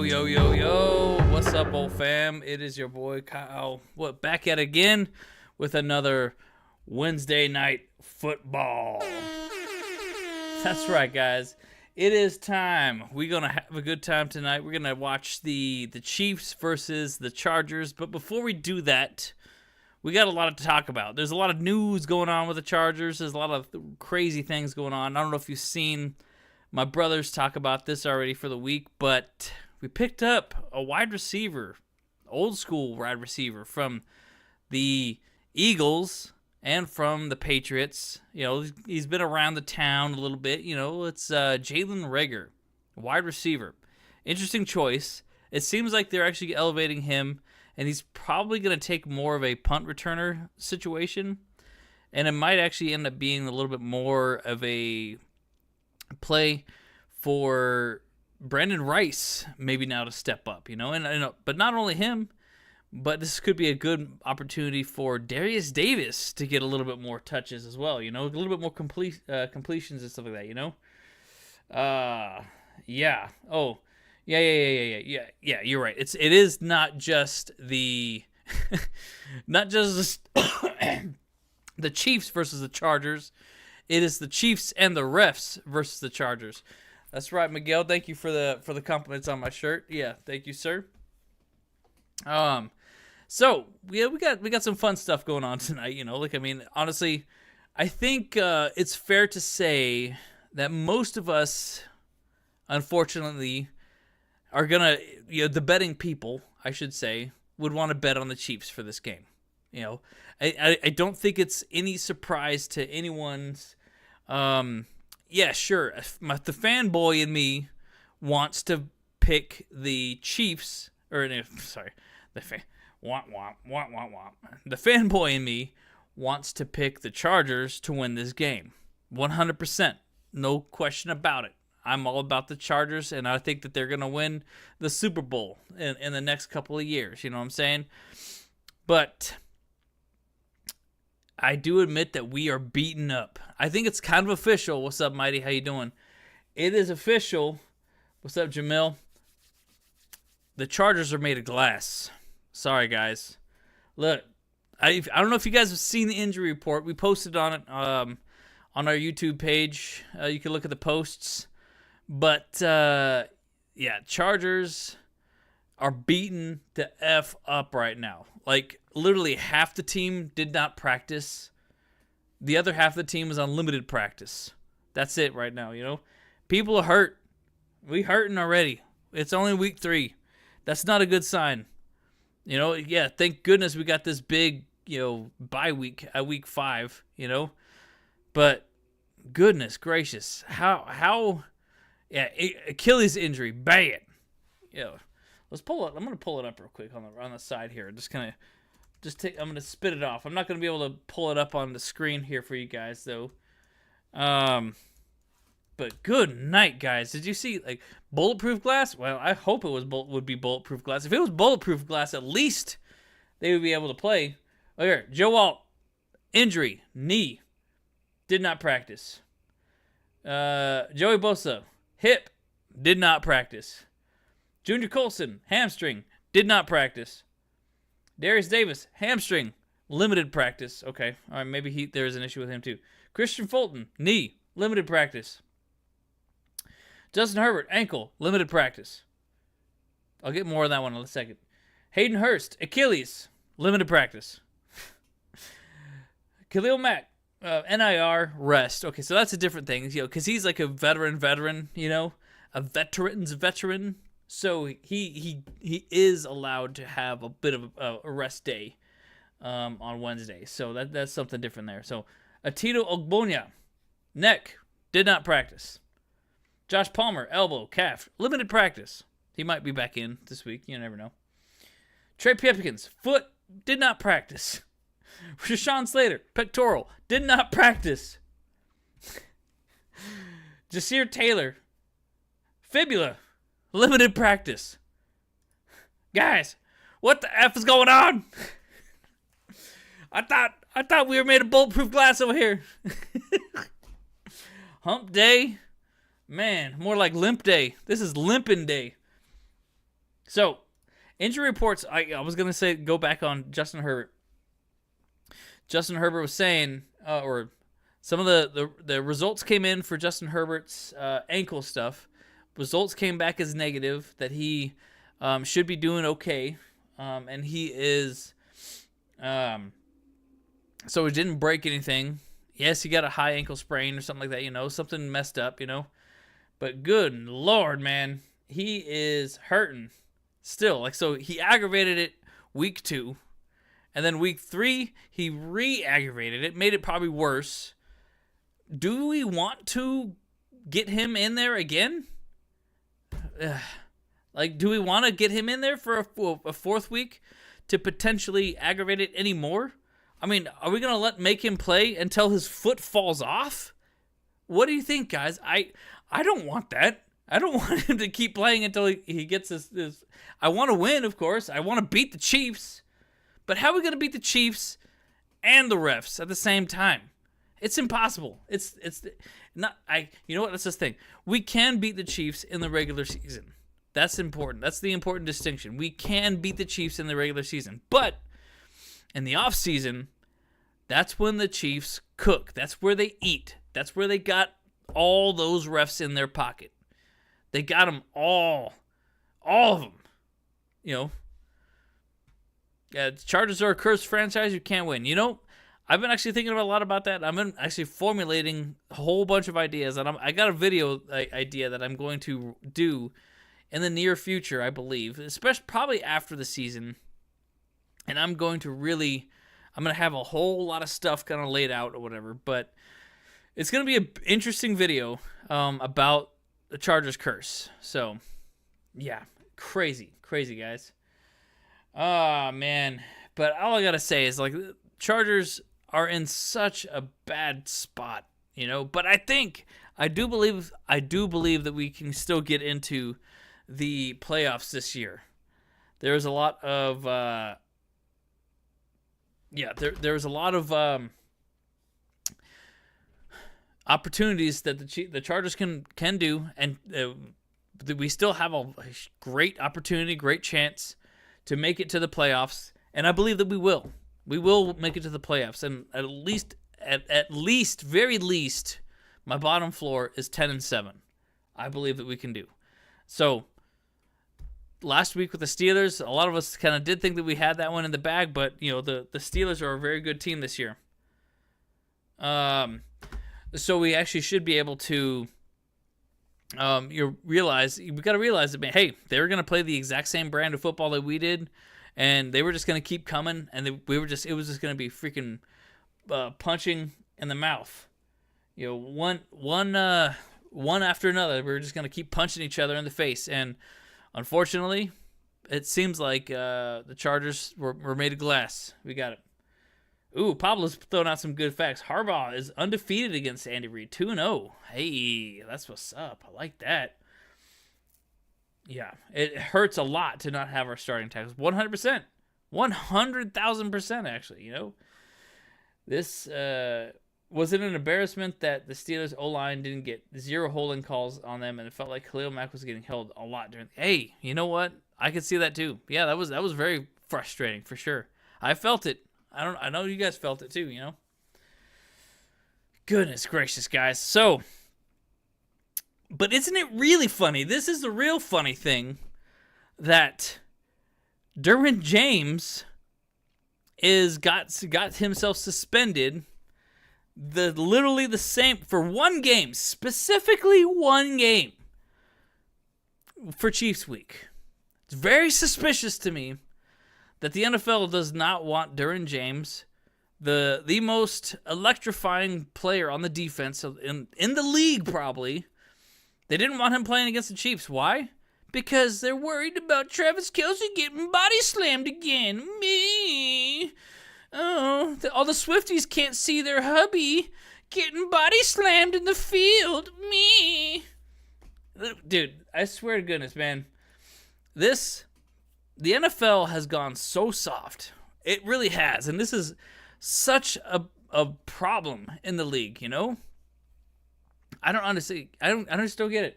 yo, yo, yo. What's up, old fam? It is your boy Kyle. Back at it again with another Wednesday night football. That's right, guys. It is time. We're going to have a good time tonight. We're going to watch the Chiefs versus the Chargers. But before we do that, we got a lot to talk about. There's a lot of news going on with the Chargers. There's a lot of crazy things going on. I don't know if you've seen my brothers talk about this already for the week, but we picked up a wide receiver, old school wide receiver from the Eagles and from the Patriots. You know, he's been around the town a little bit. You know, it's Jalen Reagor, wide receiver. Interesting choice. It seems like they're actually elevating him, and he's probably going to take more of a punt returner situation, and it might actually end up being a little bit more of a play for Brandon Rice maybe now to step up, you know, and but not only him, but this could be a good opportunity for Darius Davis to get a little bit more touches as well, you know, a little bit more completions and stuff like that, you know. Yeah. Oh, yeah. You're right. It is not just the the Chiefs versus the Chargers. It is the Chiefs and the refs versus the Chargers. That's right, Miguel. Thank you for the compliments on my shirt. Yeah, thank you, sir. So yeah, we got some fun stuff going on tonight. You know, like, I mean, honestly, I think it's fair to say that most of us, unfortunately, are gonna, you know, the betting people, I should say, would want to bet on the Chiefs for this game. You know, I don't think it's any surprise to anyone's. Yeah, sure. The fanboy in me wants to pick the Chiefs, the fanboy in me wants to pick the Chargers to win this game. 100%. No question about it. I'm all about the Chargers, and I think that they're going to win the Super Bowl in the next couple of years. You know what I'm saying? But I do admit that we are beaten up. I think it's kind of official. What's up, Mighty? How you doing? It is official. What's up, Jamil? The Chargers are made of glass. Sorry, guys. Look, I don't know if you guys have seen the injury report. We posted on it on our YouTube page. You can look at the posts. But, yeah, Chargers are beaten the F up right now. Like, literally half the team did not practice. The other half of the team is on limited practice. That's it right now, you know? People are hurt. We hurting already. It's only week 3. That's not a good sign. You know, yeah, thank goodness we got this big, you know, bye week at week 5, you know? But goodness gracious, how yeah, Achilles injury, bad. Yeah. Let's pull it. I'm going to pull it up real quick on the side here. I'm going to spit it off. I'm not going to be able to pull it up on the screen here for you guys, though. But good night, guys. Did you see, like, bulletproof glass? Well, I hope it would be bulletproof glass. If it was bulletproof glass, at least they would be able to play. Oh, here. Joe Alt, injury, knee, did not practice. Joey Bosa, hip, did not practice. Junior Colson, hamstring, did not practice. Darius Davis, hamstring, limited practice. Okay, all right, maybe there is an issue with him too. Christian Fulton, knee, limited practice. Justin Herbert, ankle, limited practice. I'll get more on that one in a second. Hayden Hurst, Achilles, limited practice. Khalil Mack, NIR, rest. Okay, so that's a different thing, you know, because he's like a veteran, you know, a veteran's veteran. So he is allowed to have a bit of a rest day on Wednesday. So that's something different there. So Atito Ogbonya, neck, did not practice. Josh Palmer, elbow, calf, limited practice. He might be back in this week. You never know. Trey Pipkins, foot, did not practice. Rashawn Slater, pectoral, did not practice. Jasir Taylor, fibula, limited practice. Guys, what the F is going on? I thought we were made of bulletproof glass over here. Hump day? Man, more like limp day. This is limping day. So, injury reports, I was going to say, go back on Justin Herbert. Justin Herbert was saying, or some of the results came in for Justin Herbert's ankle stuff. Results came back as negative, that he should be doing okay. And he is, so he didn't break anything. Yes, he got a high ankle sprain or something like that, something messed up, But good Lord, man, he is hurting still. So he aggravated it week 2. And then week 3, he re-aggravated it, made it probably worse. Do we want to get him in there again? Do we want to get him in there for a 4th week to potentially aggravate it anymore? I mean, are we going to make him play until his foot falls off? What do you think, guys? I don't want that. I don't want him to keep playing until he gets his. I want to win, of course. I want to beat the Chiefs. But how are we going to beat the Chiefs and the refs at the same time? It's impossible. It's not. You know what? That's this thing. We can beat the Chiefs in the regular season. That's important. That's the important distinction. We can beat the Chiefs in the regular season. But in the offseason, that's when the Chiefs cook. That's where they eat. That's where they got all those refs in their pocket. They got them all of them. Yeah, the Chargers are a cursed franchise. You can't win. I've been actually thinking a lot about that. I've been actually formulating a whole bunch of ideas. And I got a video idea that I'm going to do in the near future, I believe, especially probably after the season. And I'm going to have a whole lot of stuff kind of laid out or whatever. But it's going to be an interesting video about the Chargers curse. So, yeah, crazy, guys. Oh, man. But all I got to say is, Chargers are in such a bad spot, But I do believe that we can still get into the playoffs this year. There's a lot of, there's a lot of opportunities that the Chargers can do, and we still have a great opportunity, great chance to make it to the playoffs, and I believe that we will. We will make it to the playoffs, and at least, very least, my bottom floor is 10-7. I believe that we can do. So, last week with the Steelers, a lot of us kind of did think that we had that one in the bag, but the Steelers are a very good team this year. So we actually should be able to. We got to realize that, hey, they were going to play the exact same brand of football that we did, and they were just going to keep coming, and it was just going to be freaking punching in the mouth. One after another. We were just going to keep punching each other in the face, and unfortunately, it seems like the Chargers were made of glass. We got it. Ooh, Pablo's throwing out some good facts. Harbaugh is undefeated against Andy Reid, 2-0. Hey, that's what's up. I like that. Yeah, it hurts a lot to not have our starting tackles. 100%. 100,000% actually, This was it an embarrassment that the Steelers O-line didn't get 0 holding calls on them, and it felt like Khalil Mack was getting held a lot during. Hey, you know what? I could see that too. Yeah, that was very frustrating for sure. I felt it. I know you guys felt it too, Goodness gracious, guys. So, but isn't it really funny? This is the real funny thing, that Derwin James got himself suspended literally the same for one game, specifically one game for Chiefs week. It's very suspicious to me that the NFL does not want Derwin James, the most electrifying player on the defense in the league probably. They didn't want him playing against the Chiefs. Why? Because they're worried about Travis Kelce getting body slammed again. Me. Oh, all the Swifties can't see their hubby getting body slammed in the field. Me. Dude, I swear to goodness, man. The NFL has gone so soft. It really has. And this is such a problem in the league, I just don't get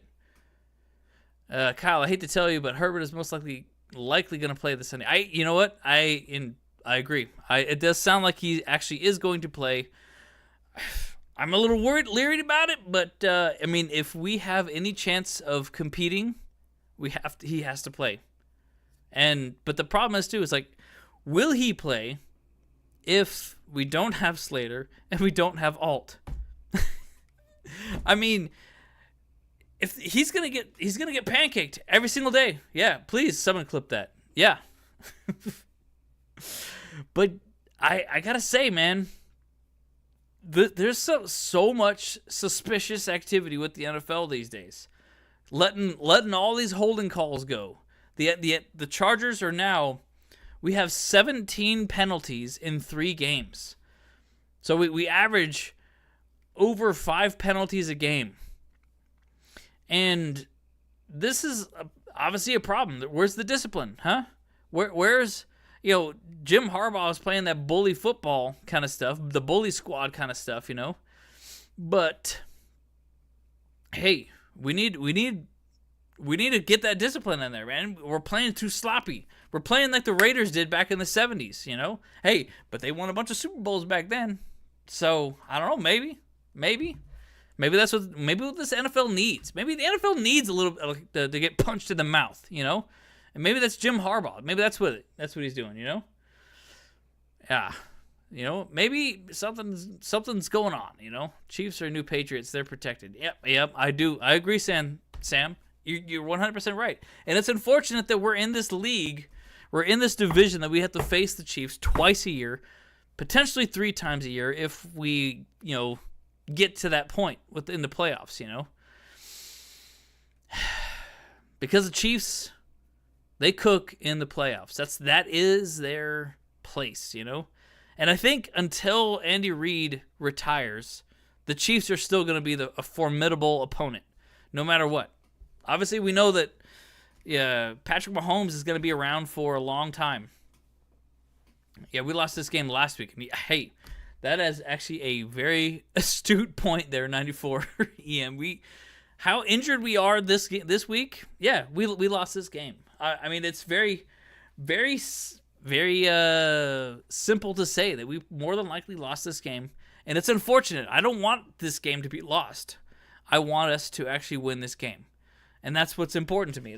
it. Kyle, I hate to tell you, but Herbert is most likely likely going to play this Sunday. You know what? I agree. It does sound like he actually is going to play. I'm a little leery about it, but I mean, if we have any chance of competing, he has to play. But the problem is too is like, will he play if we don't have Slater and we don't have Alt? I mean, if he's gonna get pancaked every single day. Yeah, please, someone clip that. Yeah. But I gotta say, man, there's so much suspicious activity with the NFL these days. Letting all these holding calls go. The Chargers are now, we have 17 penalties in 3 games. So we average over 5 penalties a game. And this is obviously a problem. Where's the discipline, huh? Where's, Jim Harbaugh is playing that bully football kind of stuff, the bully squad kind of stuff, But hey, we need to get that discipline in there, man. We're playing too sloppy. We're playing like the Raiders did back in the 70s, Hey, but they won a bunch of Super Bowls back then. So, I don't know, maybe that's what this NFL needs. Maybe the NFL needs a little to get punched in the mouth, And maybe that's Jim Harbaugh. Maybe that's what he's doing, Yeah. Maybe something's going on, Chiefs are new Patriots. They're protected. Yep, I do. I agree, Sam. You're 100% right. And it's unfortunate that we're in this league, we're in this division that we have to face the Chiefs twice a year, potentially 3 times a year if we, get to that point within the playoffs, Because the Chiefs, they cook in the playoffs. That is their place, And I think until Andy Reid retires, the Chiefs are still going to be a formidable opponent, no matter what. Obviously, we know that Patrick Mahomes is going to be around for a long time. Yeah, we lost this game last week. Hey, that is actually a very astute point there, 94 EM. How injured we are this week? Yeah, we lost this game. I mean, it's very, very, very simple to say that we more than likely lost this game, and it's unfortunate. I don't want this game to be lost. I want us to actually win this game, and that's what's important to me.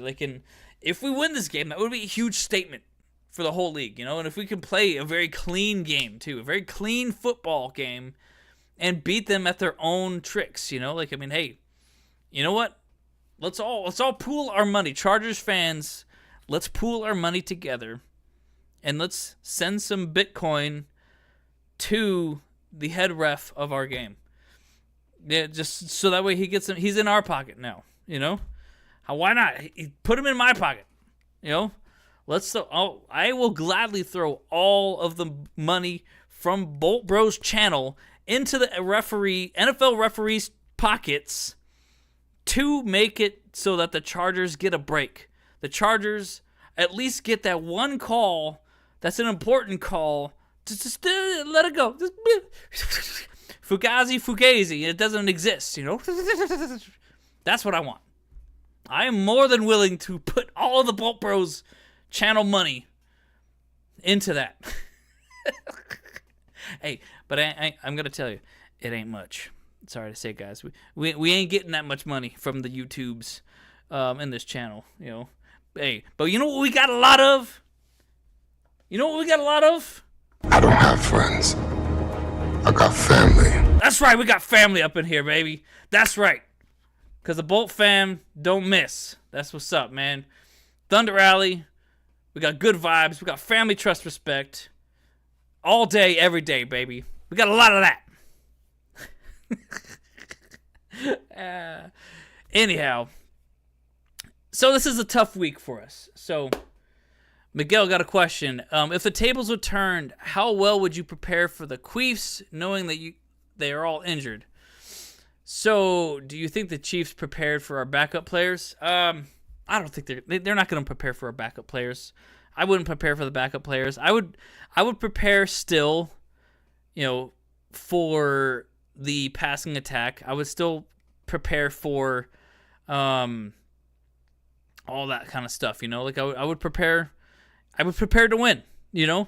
If we win this game, that would be a huge statement for the whole league, And if we can play a very clean game too, a very clean football game, and beat them at their own tricks, Hey, you know what? Let's all pool our money, Chargers fans. Let's pool our money together, and let's send some Bitcoin to the head ref of our game. Yeah, just so that way he's in our pocket now. Why not? Put him in my pocket. I will gladly throw all of the money from Bolt Bros channel into the NFL referees' pockets to make it so that the Chargers get a break. The Chargers at least get that one call that's an important call. Just let it go. Fugazi, it doesn't exist, That's what I want. I am more than willing to put all of the Bolt Bros channel money into that. Hey, but I'm going to tell you, it ain't much. Sorry to say, guys. We ain't getting that much money from the YouTubes in this channel, Hey, but you know what we got a lot of? I don't have friends. I got family. That's right, we got family up in here, baby. That's right. Because the Bolt fam don't miss. That's what's up, man. Thunder Alley. We got good vibes. We got family, trust, respect. All day, every day, baby. We got a lot of that. Anyhow. So this is a tough week for us. So, Miguel got a question. If the tables were turned, how well would you prepare for the Chiefs, knowing that they are all injured? So, do you think the Chiefs prepared for our backup players? I don't think they're not going to prepare for our backup players. I wouldn't prepare for the backup players. I would prepare still, for the passing attack. I would still prepare for all that kind of stuff. Like I would prepare to win. If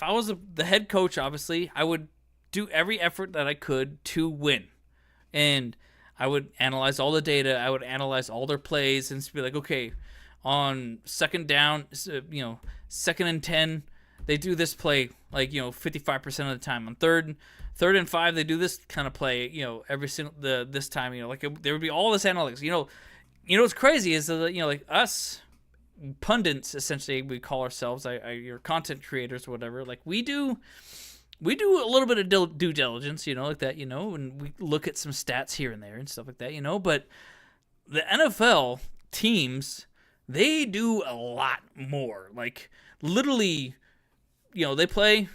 I was the head coach, obviously I would do every effort that I could to win, and I would analyze all the data. I would analyze all their plays and be like, okay, on second down, second and 10, they do this play 55% of the time. On third and 5, they do this kind of play, every single this time. There would be all this analytics. What's crazy is that like us pundits, essentially we call ourselves, your content creators or whatever. Like we do a little bit of due diligence, like that, and we look at some stats here and there and stuff like that, but the NFL teams, they do a lot more. Like literally, they play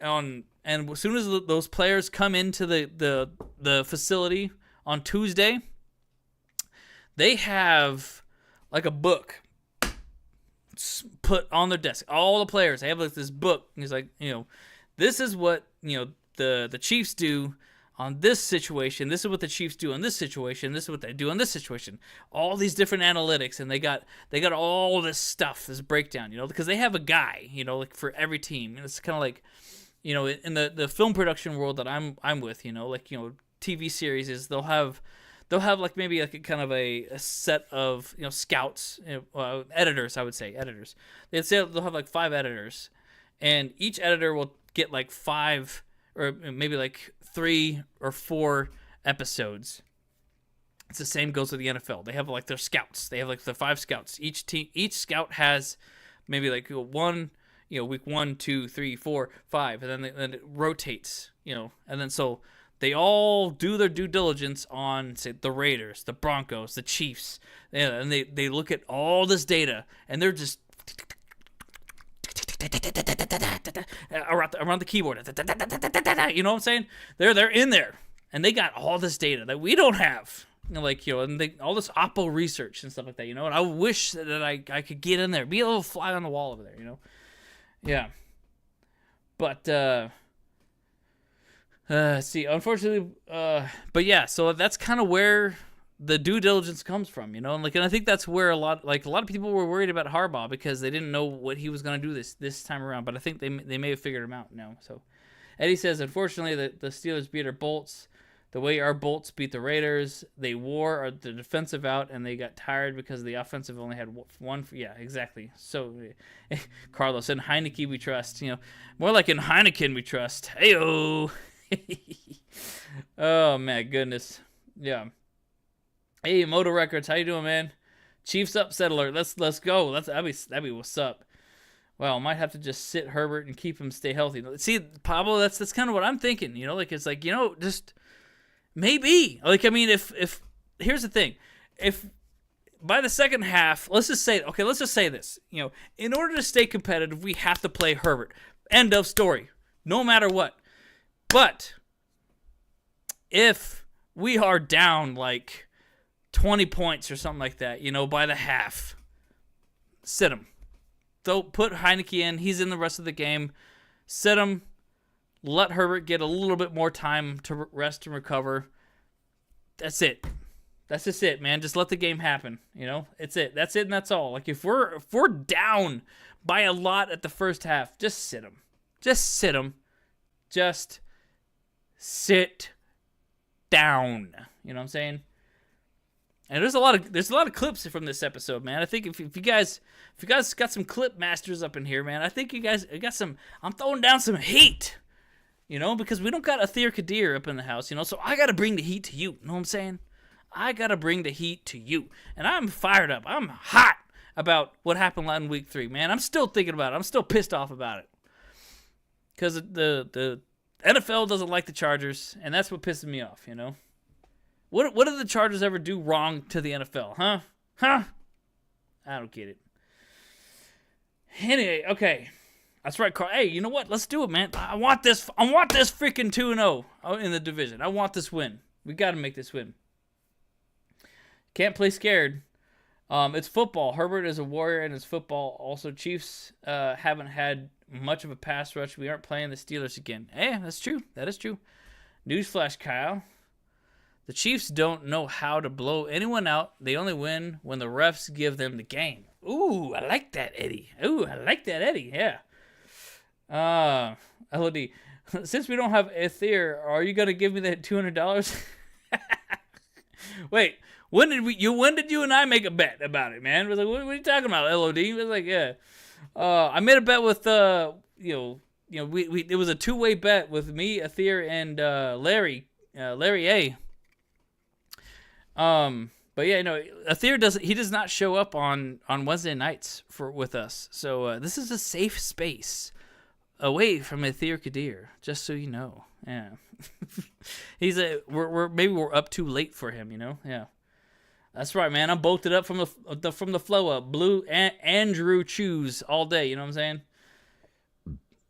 on, and as soon as those players come into the facility on Tuesday, they have like a book put on their desk. All the players, they have like this book. He's like, this is what the Chiefs do on this situation. This is what the Chiefs do on this situation. This is what they do on this situation. All these different analytics, and they got all this stuff, this breakdown. Because they have a guy, like for every team. And it's kind of like, in the film production world that I'm with, TV series is they'll have like maybe like a kind of a set of scouts, editors. I would say editors. They'll have like 5 editors, and each editor will get like 5 or maybe like 3 or 4 episodes. It's the same goes with the NFL. They have like their scouts. They have like the 5 scouts. Each scout has maybe like one, week 1, 2, 3, 4, 5, and then it rotates, and then so they all do their due diligence on, say, the Raiders, the Broncos, the Chiefs, and they look at all this data, and they're just around the keyboard. You know what I'm saying? They're in there, and they got all this data that we don't have. And all this Oppo research and stuff like that. And I wish that I could get in there, be a little fly on the wall over there. Yeah. But see, unfortunately, but yeah, so that's kind of where the due diligence comes from, and I think that's where a lot of people were worried about Harbaugh because they didn't know what he was going to do this time around, but I think they may have figured him out now. So Eddie says, unfortunately, the Steelers beat our Bolts the way our Bolts beat the Raiders. They wore the defensive out, and they got tired because the offensive only had one. Yeah, exactly. So, Carlos, in Heineke we trust. More like in Heineken we trust. Heyo. Oh my goodness. Yeah. Hey, Moto Records, how you doing, man? Chiefs upset alert. Let's go. That'd be what's up. Well, might have to just sit Herbert and keep him stay healthy. See, Pablo, that's kind of what I'm thinking. It's like, just maybe. If here's the thing. If by the second half, let's just say this. In order to stay competitive, we have to play Herbert. End of story. No matter what. But if we are down like 20 points or something like that, by the half, sit him. Put Heineke in. He's in the rest of the game. Sit him. Let Herbert get a little bit more time to rest and recover. That's it. That's just it, man. Just let the game happen. It's it. That's it, and that's all. Like if we're down by a lot at the first half, just sit him. Just sit him. Just sit down. You know what I'm saying? And there's a lot of clips from this episode, man. I think if you guys got some clip masters up in here, man, I think you guys got some. I'm throwing down some heat, because we don't got a Thea Kadir up in the house, so I got to bring the heat to you. You know what I'm saying? I got to bring the heat to you, and I'm fired up. I'm hot about what happened in week 3, man. I'm still thinking about it. I'm still pissed off about it because the NFL doesn't like the Chargers, and that's what pisses me off. What did the Chargers ever do wrong to the NFL, huh? I don't get it. Anyway, okay. That's right, Carl. Hey, you know what? Let's do it, man. I want this freaking 2-0 in the division. I want this win. We got to make this win. Can't play scared. It's football. Herbert is a warrior, and it's football. Also, Chiefs haven't had much of a pass rush. We aren't playing the Steelers again. That's true. That is true. Newsflash, Kyle. The Chiefs don't know how to blow anyone out. They only win when the refs give them the game. Ooh, I like that, Eddie. Yeah. LOD. Since we don't have Ether, are you gonna give me that $200? Wait, when did you and I make a bet about it, man? I was like, what are you talking about, LOD? It was like, yeah. I made a bet with it was a two-way bet with me, Ether, and Larry A. But yeah, Ether does not show up on Wednesday nights with us. So this is a safe space away from Ether Kadir, just so you know. Yeah. we're up too late for him, Yeah. That's right, man. I'm bolted up from the flow up. Blue Andrew Choose all day, you know what I'm saying?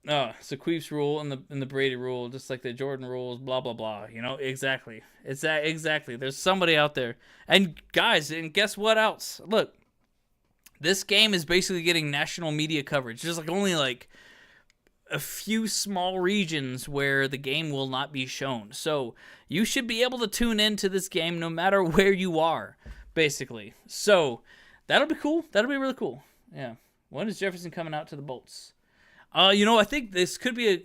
It's the Queefs rule and the Brady rule, just like the Jordan rules, blah blah blah. Exactly. It's that exactly. There's somebody out there, and guys, and guess what else? Look, this game is basically getting national media coverage. There's only a few small regions where the game will not be shown, so you should be able to tune into this game no matter where you are, basically. So that'll be cool. That'll be really cool. Yeah. When is Jefferson coming out to the Bolts? I think this could be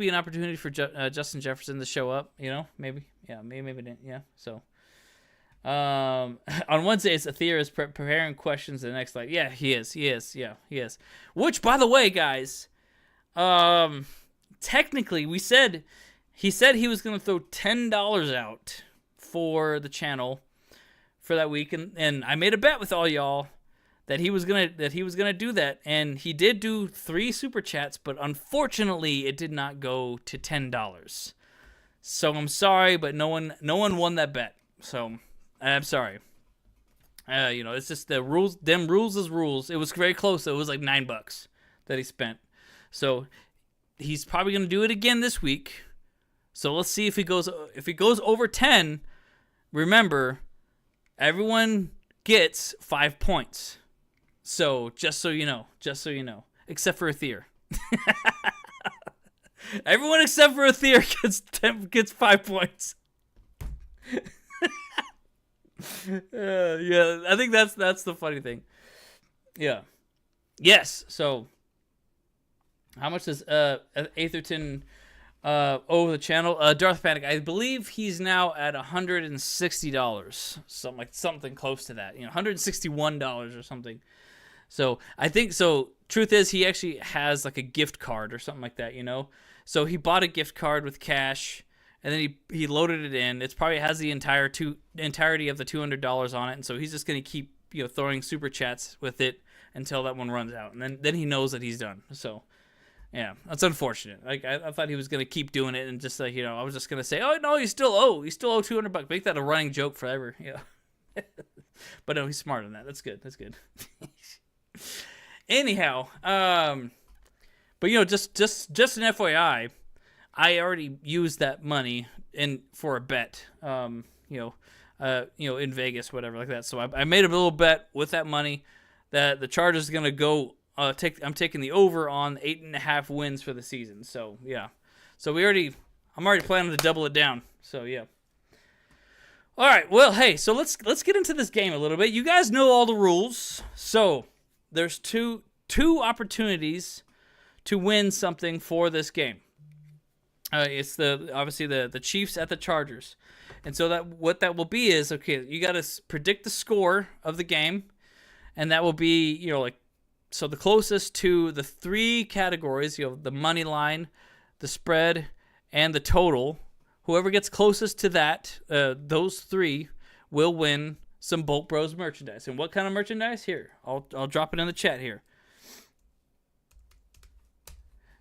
an opportunity for Justin Jefferson to show up. Maybe, yeah, maybe didn't, yeah. So, on Wednesdays, Athir is preparing questions the next live. Yeah, he is. Yeah, he is. Which, by the way, guys, technically, he said he was going to throw $10 out for the channel for that week, and I made a bet with all y'all that he was gonna do that, and he did do 3 super chats, but unfortunately it did not go to $10. So I'm sorry, but no one won that bet. So I'm sorry. It's just the rules. Them rules is rules. It was very close. It was like $9 that he spent. So he's probably gonna do it again this week. So let's see if he goes over 10. Remember, everyone gets 5 points. So, just so you know, except for Athir. Everyone except for Athir gets 5 points. Yeah, I think that's the funny thing. Yeah. Yes, so how much does Atherton owe the channel? Darth Panic, I believe he's now at $160. Something close to that. $161 or something. So I think truth is, he actually has like a gift card or something like that, So he bought a gift card with cash, and then he loaded it in. It probably has the entirety of the $200 on it, and so he's just gonna keep throwing super chats with it until that one runs out, and then he knows that he's done. So yeah, that's unfortunate. I thought he was gonna keep doing it, and just I was just gonna say, oh no, you still owe $200. Make that a running joke forever. Yeah. But no, he's smart on that. That's good. Anyhow, but just an FYI, I already used that money for a bet, in Vegas, whatever like that. So I made a little bet with that money that the Chargers is gonna go. I'm taking the over on 8.5 wins for the season. So yeah, so I'm already planning to double it down. So yeah. All right, well, hey, so let's get into this game a little bit. You guys know all the rules, so there's two opportunities to win something for this game. It's obviously the Chiefs at the Chargers, and so what that will be is, okay, you got to predict the score of the game, and that will be so the closest to the 3 categories, the money line, the spread, and the total. Whoever gets closest to that, those 3 will win some Bolt Bros merchandise. And what kind of merchandise? Here, I'll drop it in the chat here.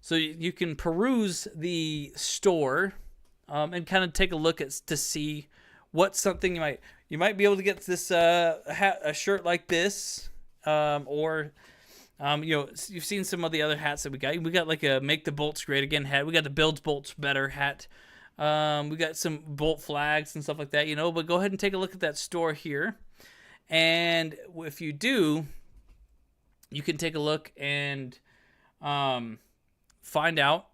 So you can peruse the store and kind of take a look to see what something you might be able to get this a shirt like this, or you've seen some of the other hats that we got. We got like a Make the Bolts Great Again hat. We got the Builds Bolts Better hat. We got some Bolt flags and stuff like that, but go ahead and take a look at that store here. And if you do, you can take a look and find out,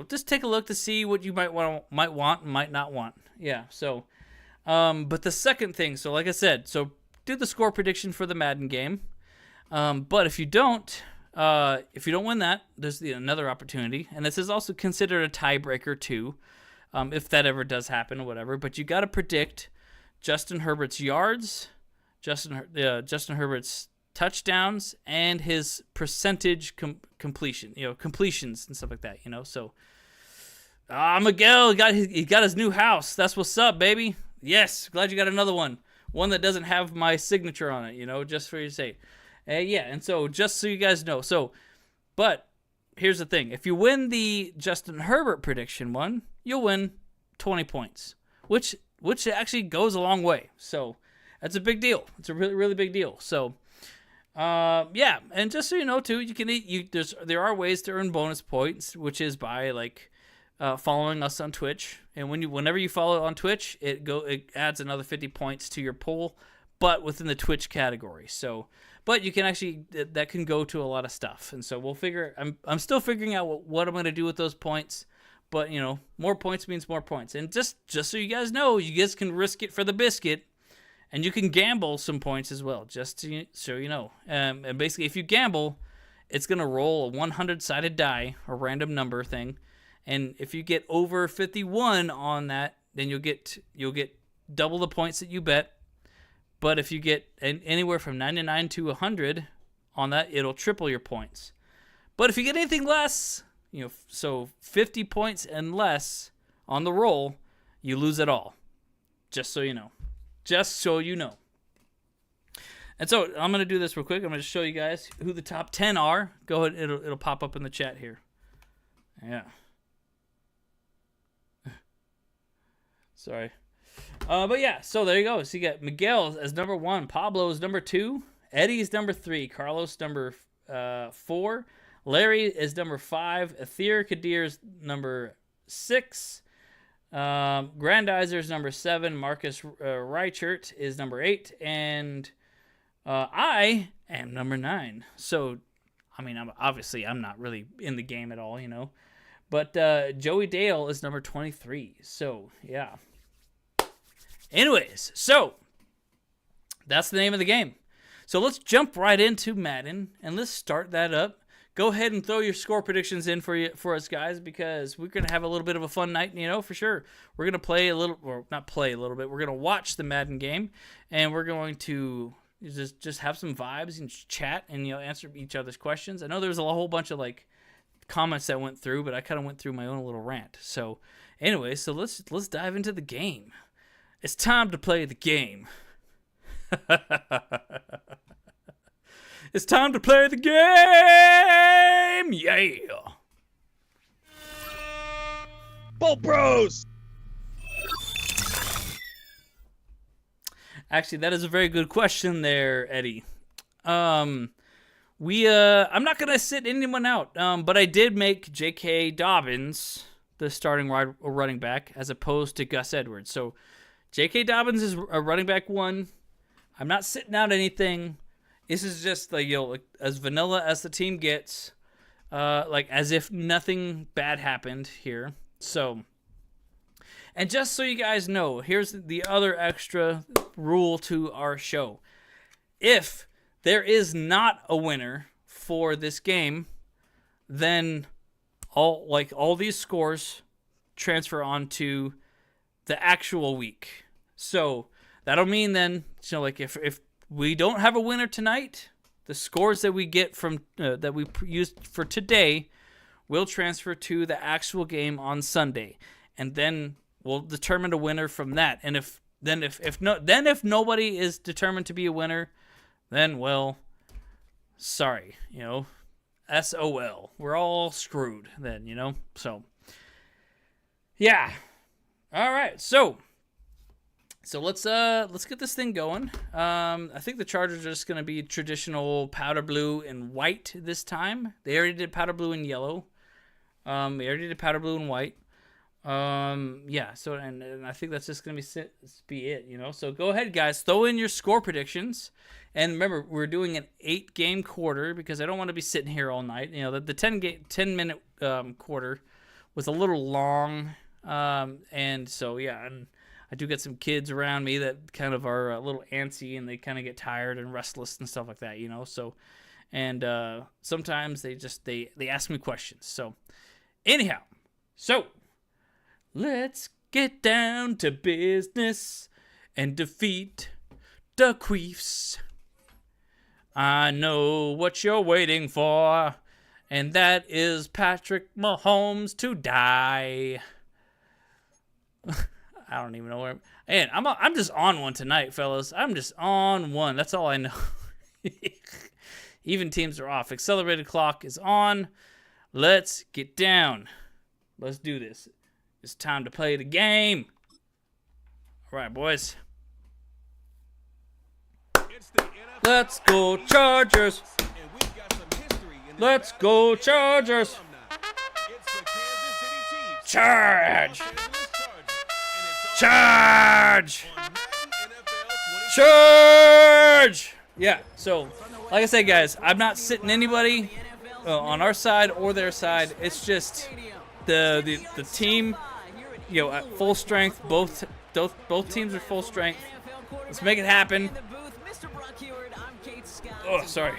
just take a look to see what you might want, might not want. Yeah. So, But the second thing, so like I said, so do the score prediction for the Madden game. But if you don't win that, there's another opportunity, and this is also considered a tiebreaker too, if that ever does happen or whatever. But you got to predict Justin Herbert's yards, Justin Herbert's touchdowns, and his percentage completion, completions and stuff like that. So, Miguel he got his new house. That's what's up, baby. Yes, glad you got another one that doesn't have my signature on it. Just for your sake. Yeah, and so just so you guys know, but here's the thing: if you win the Justin Herbert prediction one, you'll win 20 points, which actually goes a long way. So that's a big deal. It's a really, really big deal. So, yeah, and just so you know too, there are ways to earn bonus points, which is by following us on Twitch. And whenever you follow on Twitch, it adds another 50 points to your pool, but within the Twitch category. So. But you can actually, that can go to a lot of stuff. And so we'll I'm still figuring out what I'm going to do with those points. But, more points means more points. And just so you guys know, you guys can risk it for the biscuit. And you can gamble some points as well, so you know. And basically, if you gamble, it's going to roll a 100-sided die, a random number thing. And if you get over 51 on that, then you'll get double the points that you bet. But if you get anywhere from 99 to 100 on that, it'll triple your points. But if you get anything less, so 50 points and less on the roll, you lose it all. Just so you know. Just so you know. And so I'm going to do this real quick. I'm going to show you guys who the top 10 are. Go ahead. It'll pop up in the chat here. Yeah. Sorry. But yeah, so there you go. So you got Miguel as number 1, Pablo is number 2, Eddie's number 3, Carlos number 4, Larry is number 5, Athir Kadir's number 6, Grandizer's number 7, Marcus Reichert is number 8, and I am number 9. So, I'm not really in the game at all, But Joey Dale is number 23. So, yeah. Anyways, so that's the name of the game. So let's jump right into Madden and let's start that up. Go ahead and throw your score predictions in for us guys, because we're going to have a little bit of a fun night, for sure. We're going to play a little, or not play a little bit. We're going to watch the Madden game, and we're going to just have some vibes and chat and answer each other's questions. I know there was a whole bunch of comments that went through, but I kind of went through my own little rant. So anyway, so let's dive into the game. It's time to play the game. It's time to play the game! Yeah! Bolt Bros! Actually, that is a very good question there, Eddie. I'm not going to sit anyone out, but I did make J.K. Dobbins the starting running back as opposed to Gus Edwards. So, J.K. Dobbins is a running back 1. I'm not sitting out anything. This is just as vanilla as the team gets, as if nothing bad happened here. So, and just so you guys know, here's the other extra rule to our show. If there is not a winner for this game, then all these scores transfer onto the actual week. So that'll mean then, if we don't have a winner tonight, the scores that we get from that we used for today will transfer to the actual game on Sunday, and then we'll determine a winner from that. And if nobody is determined to be a winner, then sorry, SOL. We're all screwed then, So yeah. All right, so let's get this thing going. I think the Chargers are just gonna be traditional powder blue and white this time. They already did powder blue and yellow. They already did powder blue and white. Yeah. So and I think that's just gonna be it. So go ahead, guys, throw in your score predictions. And remember, we're doing an 8-game quarter because I don't want to be sitting here all night. The 10-minute quarter was a little long. And so yeah, and I do get some kids around me that kind of are a little antsy and they kind of get tired and restless and stuff like that, you know. So, and sometimes they ask me questions. So, anyhow, so let's get down to business and defeat the Queefs. I know what you're waiting for, and that is Patrick Mahomes to die. I don't even know where. And I'm just on one tonight, fellas. I'm just on one. That's all I know. Even teams are off. Accelerated clock is on. Let's get down. Let's do this. It's time to play the game. All right, boys. Let's go Chargers. Let's go Chargers. Charge. Charge. Charge. Yeah, so like I said, guys, I'm not sitting anybody on our side or their side. It's just the team, you know, at full strength. Both teams are full strength. Let's make it happen. Oh, sorry.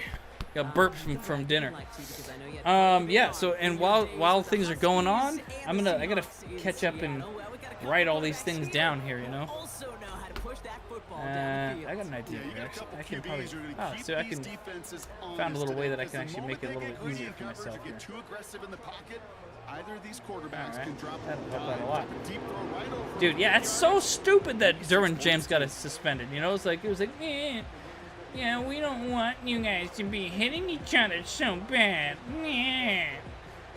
Got burped from dinner. Yeah. So, and while things are going on, I gotta catch up and write all these things down here. You know. I got an idea here. I can probably. Oh, so I can found a little way that I can actually make it a little bit easier for myself here. Either of these quarterbacks Right. can drop That'll the help out a ball, lot. deep throw right over. Dude, yeah, it's so stupid that Derwin James got suspended. You know, it was like, yeah, we don't want you guys to be hitting each other so bad.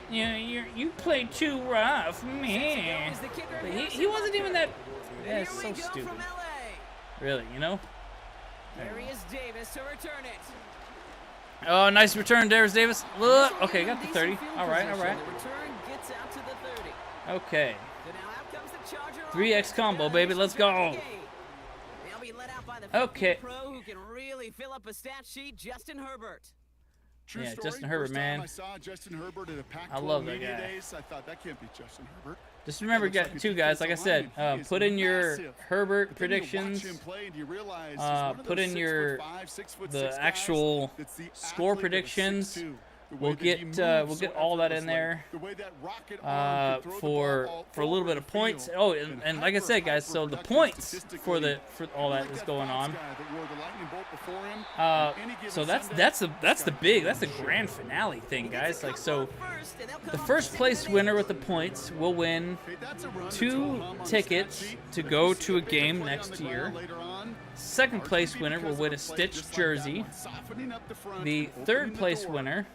You play too rough, man. But he wasn't even that. Yeah, it's so stupid. Really, you know? There he is, Davis, to return it. Oh, nice return, Darius Davis. Look, okay, got the 30. All right. The return gets out to the 30. Okay. So now out comes the Charger 3x combo, baby. Let's go. They'll be let out by the Okay. pro who can really fill up a stat sheet, Justin Herbert. True Yeah, story. Justin Herbert, First time man. I saw Justin Herbert at a Pac-12 I love that media guy. days, I thought that can't be Justin Herbert. Just remember, too, guys, like I said, put in your Herbert predictions. Put in your the actual score predictions. We'll get all that in there for a little bit of points. Oh, and like I said, guys, so the points for all that is going on. So that's the grand finale thing, guys. Like, so the first place winner with the points will win 2 tickets to go to a game next year. Second place winner will win a Stitch jersey. The third place winner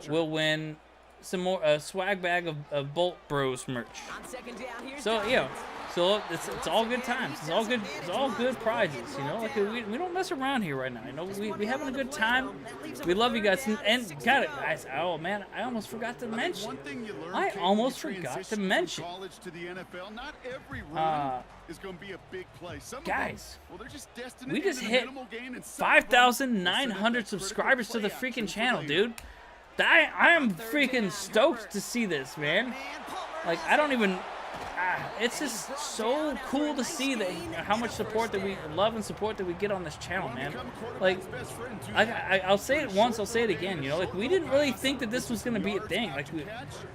will win some more swag bag of Bolt Bros merch. So yeah, so it's all good times. It's all good prizes. You know, like we don't mess around here right now. You know, we having a good time. We love you guys, and got it, guys. Oh man, I almost forgot to mention. Guys, we just hit 5,900 subscribers to the freaking channel, dude. I am freaking stoked to see this, man. Like, I don't even. It's just so cool to see that how much support that we love and support that we get on this channel, man. Like, I'll say it once, I'll say it again. You know, like we didn't really think that this was gonna be a thing. Like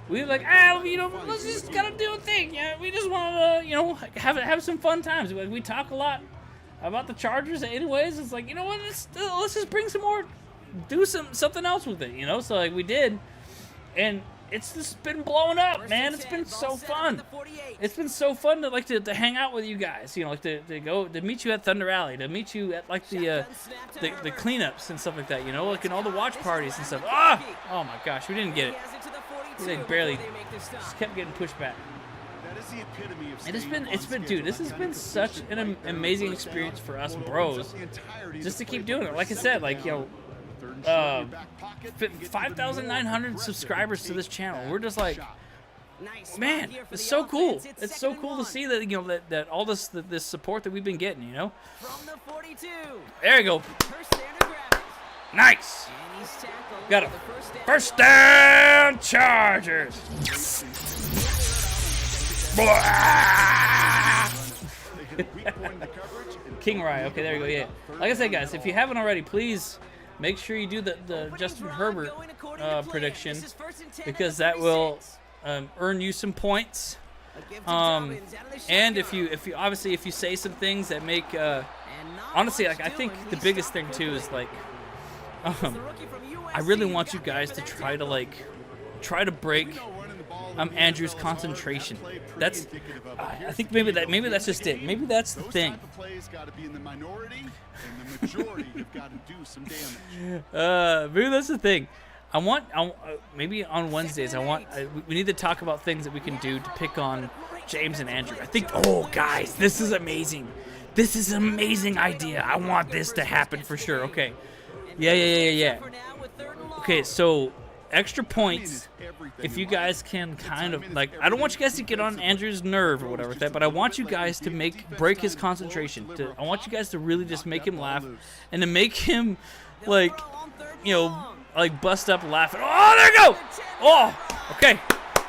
we were like, you know, let's just gotta do a thing. Yeah, we just want to, you know, have some fun times. We talk a lot about the Chargers, anyways. It's like, you know what? Let's just bring some more, do something else with it. You know, so like we did, and it's just been blowing up, man. It's been so fun. It's been so fun to hang out with you guys. You know, like to meet you at Thunder Alley, to meet you at like the cleanups and stuff like that. You know, like in all the watch parties and stuff. Oh my gosh, we didn't get it. They barely just kept getting pushed back. And it's been, dude, this has been such an amazing experience for us bros, just to keep doing it. Like I said, like, you know, 5,900 subscribers to this channel. We're just like, man, it's so cool. It's so cool to see that, you know, that all this support that we've been getting, you know. There you go. Nice. Got a first down, Chargers. Blah! King Rye. Okay, there you go. Yeah. Like I said, guys, if you haven't already, please make sure you do the Justin Herbert prediction, because that will earn you some points. And if you obviously if you say some things that make honestly, like I think the biggest thing too is like I really want you guys to try to break Andrew's concentration. That's I think maybe that's just it. Maybe that's the thing. Maybe that's the thing. I want maybe on Wednesdays we need to talk about things that we can do to pick on James and Andrew. I think, oh guys, this is amazing. This is an amazing idea. I want this to happen for sure. Okay. Yeah. Okay, so extra points. If you guys can kind of like, I don't want you guys to get on Andrew's nerve or whatever with that, but I want you guys to break his concentration. I want you guys to really just make him laugh and to make him like, you know, like bust up laughing. Oh, there you go. Oh, okay.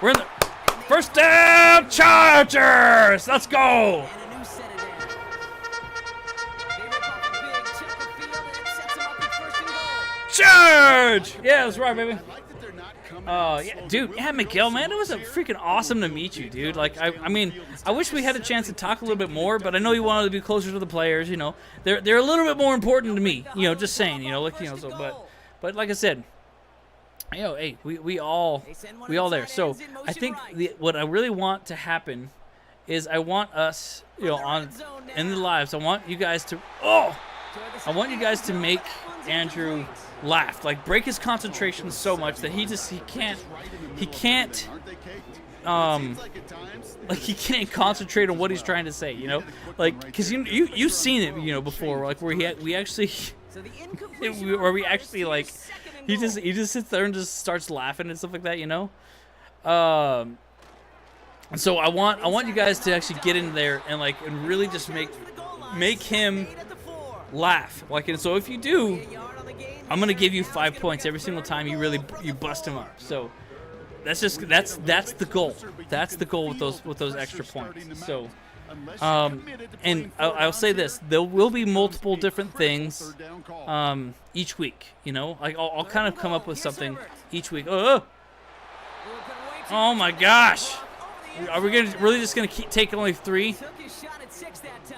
We're in the first down, Chargers. Let's go. Charge! Yeah, that's right, baby. Oh, yeah, dude. Yeah, Miguel, man, it was freaking awesome to meet you, dude. Like, I mean, I wish we had a chance to talk a little bit more, but I know you wanted to be closer to the players. You know, they're a little bit more important to me. You know, just saying. You know, like so, but like I said, you know, hey, we all there. So I think what I really want to happen is I want us, you know, in the lives. I want you guys to make Andrew laugh, like break his concentration so much that he can't like he can't concentrate on what he's trying to say, you know, like because you've seen it, you know, before, like where we actually like he just sits there and just starts laughing and stuff like that, you know. So I want you guys to actually get in there and like and really just make him laugh, like, and so if you do, I'm gonna give you 5 points every single time you bust him up. So that's the goal. That's the goal with those extra points. So and I'll say this: there will be multiple different things each week. You know, like I'll kind of come up with something each week. Oh my gosh! Are we really just gonna take only 3?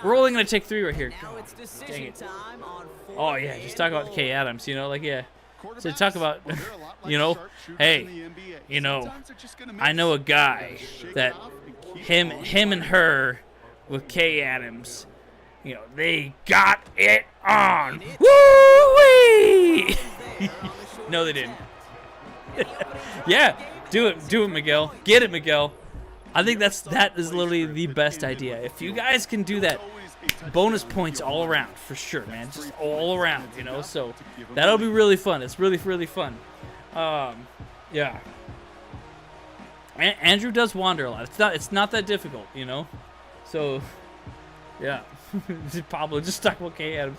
We're only gonna take 3 right here. Dang it. Oh yeah, just talk about Kay Adams, you know, like yeah. So talk about, you know, hey, you know, I know a guy that him and her with Kay Adams, you know, they got it on. Woo-wee! No, they didn't. Yeah, do it, Miguel. Get it, Miguel. I think that is literally the best idea. If you guys can do that, bonus points all around for sure, man. Just all around, you know. So that'll be really fun. It's really fun. Yeah. Andrew does wander a lot. It's not that difficult, you know. So yeah. Pablo just talk about Kay Adams.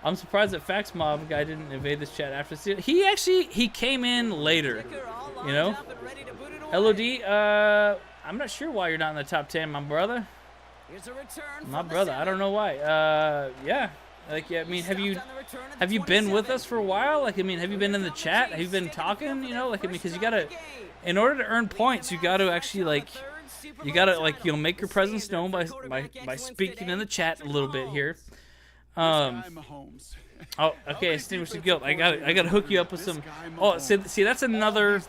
I'm surprised that Fax Mob guy didn't invade this chat after. He came in later, you know. LOD. I'm not sure why you're not in the top 10, my brother. My brother, I don't know why. Yeah. Like, yeah, I mean, have you been with us for a while? Like, I mean, have you been in the chat? Have you been talking? You know, like, I mean, because you gotta, in order to earn points, you gotta actually like, you know, make your presence known by speaking in the chat a little bit here. Oh, okay, extinguish the guilt. I gotta hook you up with some. Oh, see, that's another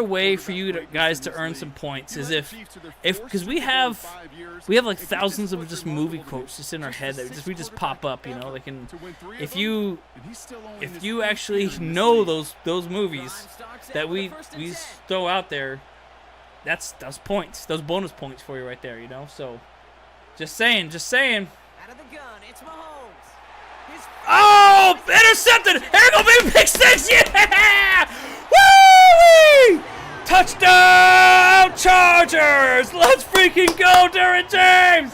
way for you guys to earn some points. Is if because we have like thousands of just movie quotes just in our head that we just pop up, you know. Like, and if you actually know those movies that we throw out there, that's points. Those bonus points for you right there, you know. So, just saying. Out of the gun, it's Mahomes. Oh, intercepted! Here we go, baby, pick 6! Yeah! Woo! Touchdown, Chargers! Let's freaking go, Derrick James!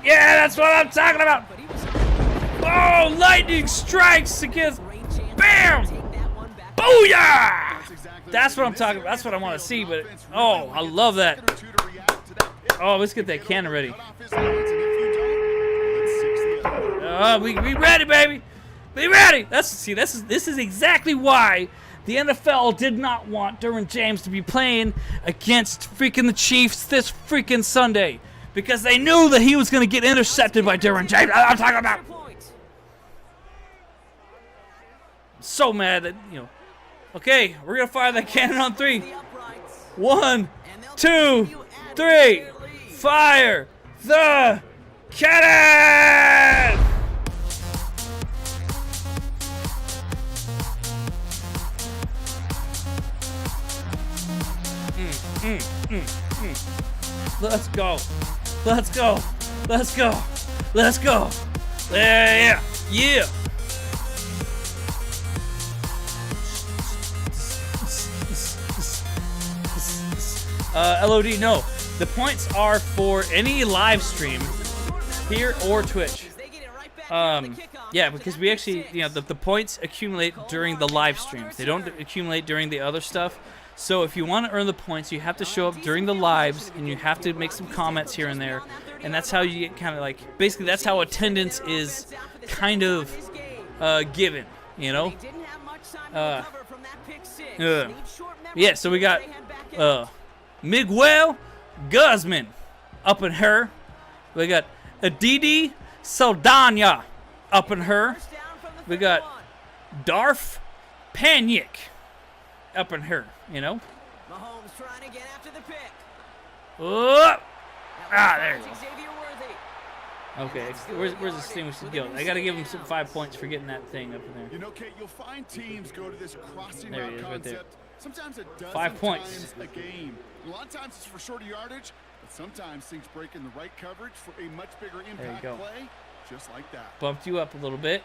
Yeah, that's what I'm talking about. Oh, lightning strikes against. Bam! Booyah! That's what I'm talking about. That's what I want to see. But oh, I love that. Oh, let's get that cannon ready. We ready, baby. Be ready. This is exactly why the NFL did not want Derwin James to be playing against freaking the Chiefs this freaking Sunday, because they knew that he was going to get intercepted by Derwin James. I'm talking about. I'm so mad that, you know. Okay, we're going to fire that cannon on 3. 1, 2, 3. Fire the cannon! Let's go. Let's go. Let's go. Let's go. Yeah. Yeah. LOD, no. The points are for any live stream here or Twitch. Yeah, because we actually, you know, the points accumulate during the live streams. They don't accumulate during the other stuff. So if you want to earn the points, you have to show up during the lives, and you have to make some comments here and there. And that's how you get kind of like, basically that's how attendance is kind of given, you know? Yeah, so we got Miguel Guzman up in her. We got Aditi Saldana up in her. We got Darf Panic up in her, you know? Mahomes trying to get after the pick. Oh! There you go. Okay, where's Distinguished Guild? I gotta give him some 5 points for getting that thing up in there. You know, Kate, you'll find teams go to this crossing There route he is, right there. concept. Sometimes it does 5 points. times a game. A lot of times it's for shorter yardage, but sometimes things break in the right coverage for a much bigger impact go. play, just like that. Bumped you up a little bit.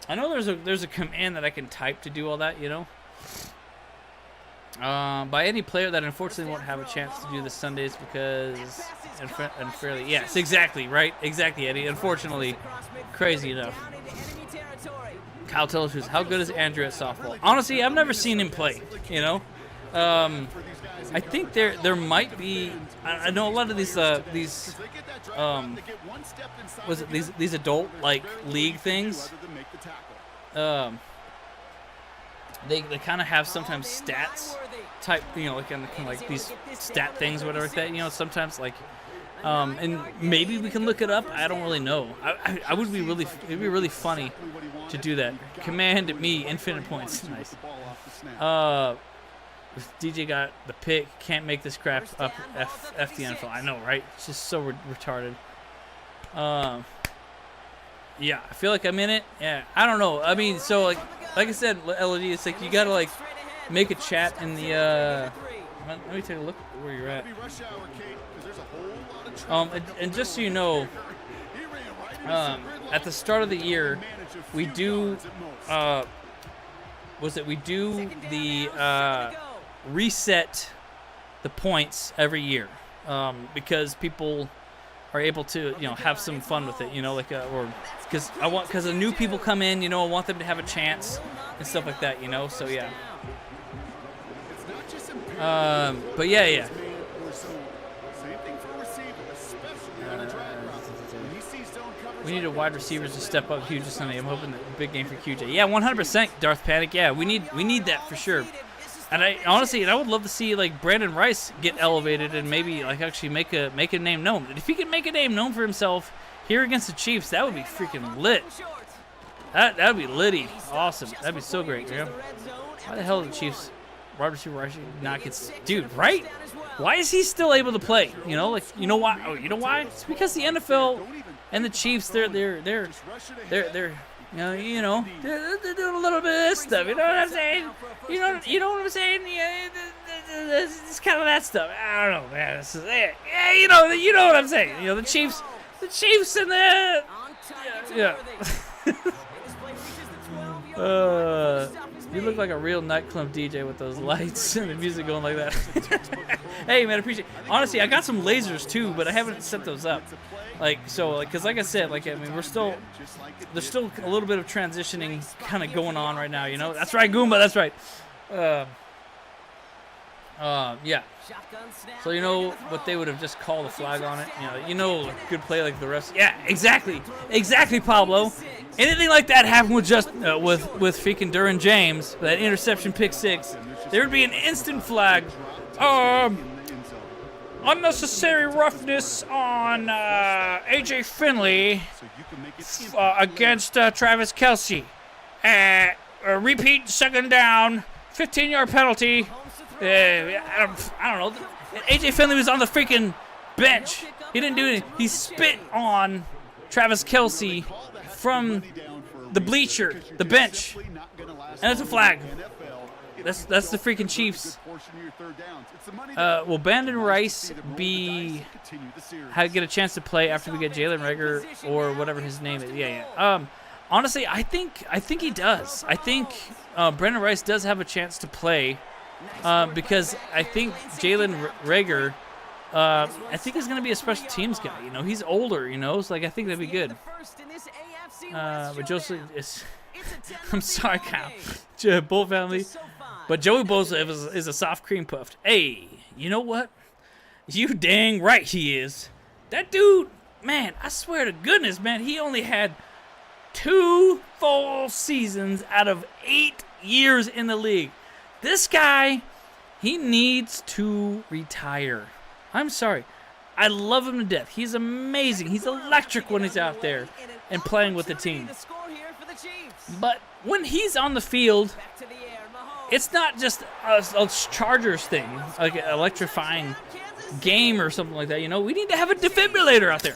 I know there's a command that I can type to do all that, you know? By any player that unfortunately won't have a chance to do this Sundays because unfairly. Yes, exactly, right? Exactly, Eddie. Unfortunately, crazy enough. Kyle tells us, how good is Andrew at softball? Honestly, I've never seen him play, you know? I think there might be, I know a lot of these was it these adult like league things, they kind of have sometimes stats type, you know, like kind of like these stat things or whatever like that, you know, sometimes like and maybe we can look it up. I don't really know. I would be really, it'd be really funny to do that. Command me infinite points. Nice. DJ got the pick. Can't make this crap up. F the NFL. I know, right? It's just so retarded. Yeah, I feel like I'm in it. Yeah, I don't know. I mean, so like I said, LOD, it's like you gotta like make a chat in the. Let me take a look where you're at. And just so you know, at the start of the year, we do. We do the reset the points every year, because people are able to, you know, have some fun with it, you know, like or because the new people come in, you know, I want them to have a chance and stuff like that, you know. So yeah. But yeah. We need a wide receivers to step up huge this Sunday. I'm hoping that big game for QJ. Yeah, 100%, Darth Panic. Yeah, we need that for sure. And I honestly, I would love to see like Brandon Rice get elevated and maybe like actually make a name known. If he could make a name known for himself here against the Chiefs, that would be freaking lit. That would be litty. Awesome. That'd be so great. You know? Why the hell are the Chiefs wide receiver actually not get? Dude, right? Why is he still able to play? You know, like, you know why? Oh, you know why? It's because the NFL and the Chiefs, they're you know, they're doing a little bit of this stuff. You know what I'm saying? You know what I'm saying? Yeah, it's kind of that stuff. I don't know, man. This is it. Yeah, you know what I'm saying. You know, the Chiefs and the yeah. You look like a real nightclub DJ with those lights and the music going like that. Hey, man, I appreciate it. Honestly, I got some lasers too, but I haven't set those up. Like, so, like, because like I said, like, I mean, there's still a little bit of transitioning kind of going on right now, you know? That's right, Goomba, that's right. Yeah, Shotgun snap. So you know what they would have just called a flag on it. Like, good play like the refs. Yeah, exactly, Pablo. Anything like that happened with with freaking Derwin James, that interception pick 6, there would be an instant flag. Unnecessary roughness on AJ Finley against Travis Kelce. Repeat, second down, 15-yard penalty. I don't know. AJ Finley was on the freaking bench. He didn't do anything. He spit on Travis Kelce from the bleacher, the bench, and that's a flag. That's the freaking Chiefs. Will Brandon Rice get a chance to play after we get Jalen Reagor or whatever his name is? Yeah. Honestly, I think he does. I think Brandon Rice does have a chance to play because I think Jalen Reagor, I think he's going to be a special teams guy. He's older. So I think that'd be good. But Joseph is. I'm sorry, Kyle. Bull family. But Joey Bosa is a soft cream puffed. Hey, you know what? You dang right he is. That dude, man, I swear to goodness, man, he only had 2 full seasons out of 8 years in the league. This guy, he needs to retire. I'm sorry. I love him to death. He's amazing. He's electric when he's out there and playing with the team. But when he's on the field, it's not just a Chargers thing, like an electrifying game or something like that. We need to have a defibrillator out there.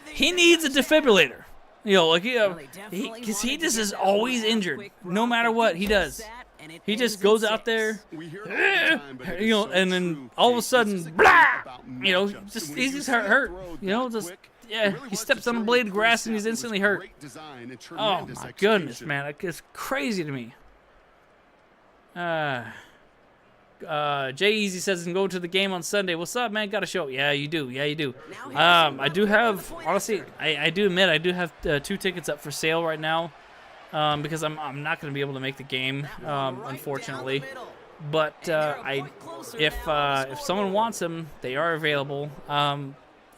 He needs a defibrillator. Because he just is always injured, no matter what he does. He just goes out there, and then all of a sudden, blah! He's just hurt. He steps on a blade of grass and he's instantly hurt. Oh my goodness, man, it's crazy to me. Jay Easy says, "I'm going to the game on Sunday. What's up, man? Got a show." Yeah, you do. I do have, honestly, I do admit I do have 2 tickets up for sale right now. Because I'm not going to be able to make the game, unfortunately. But if someone wants them, they are available.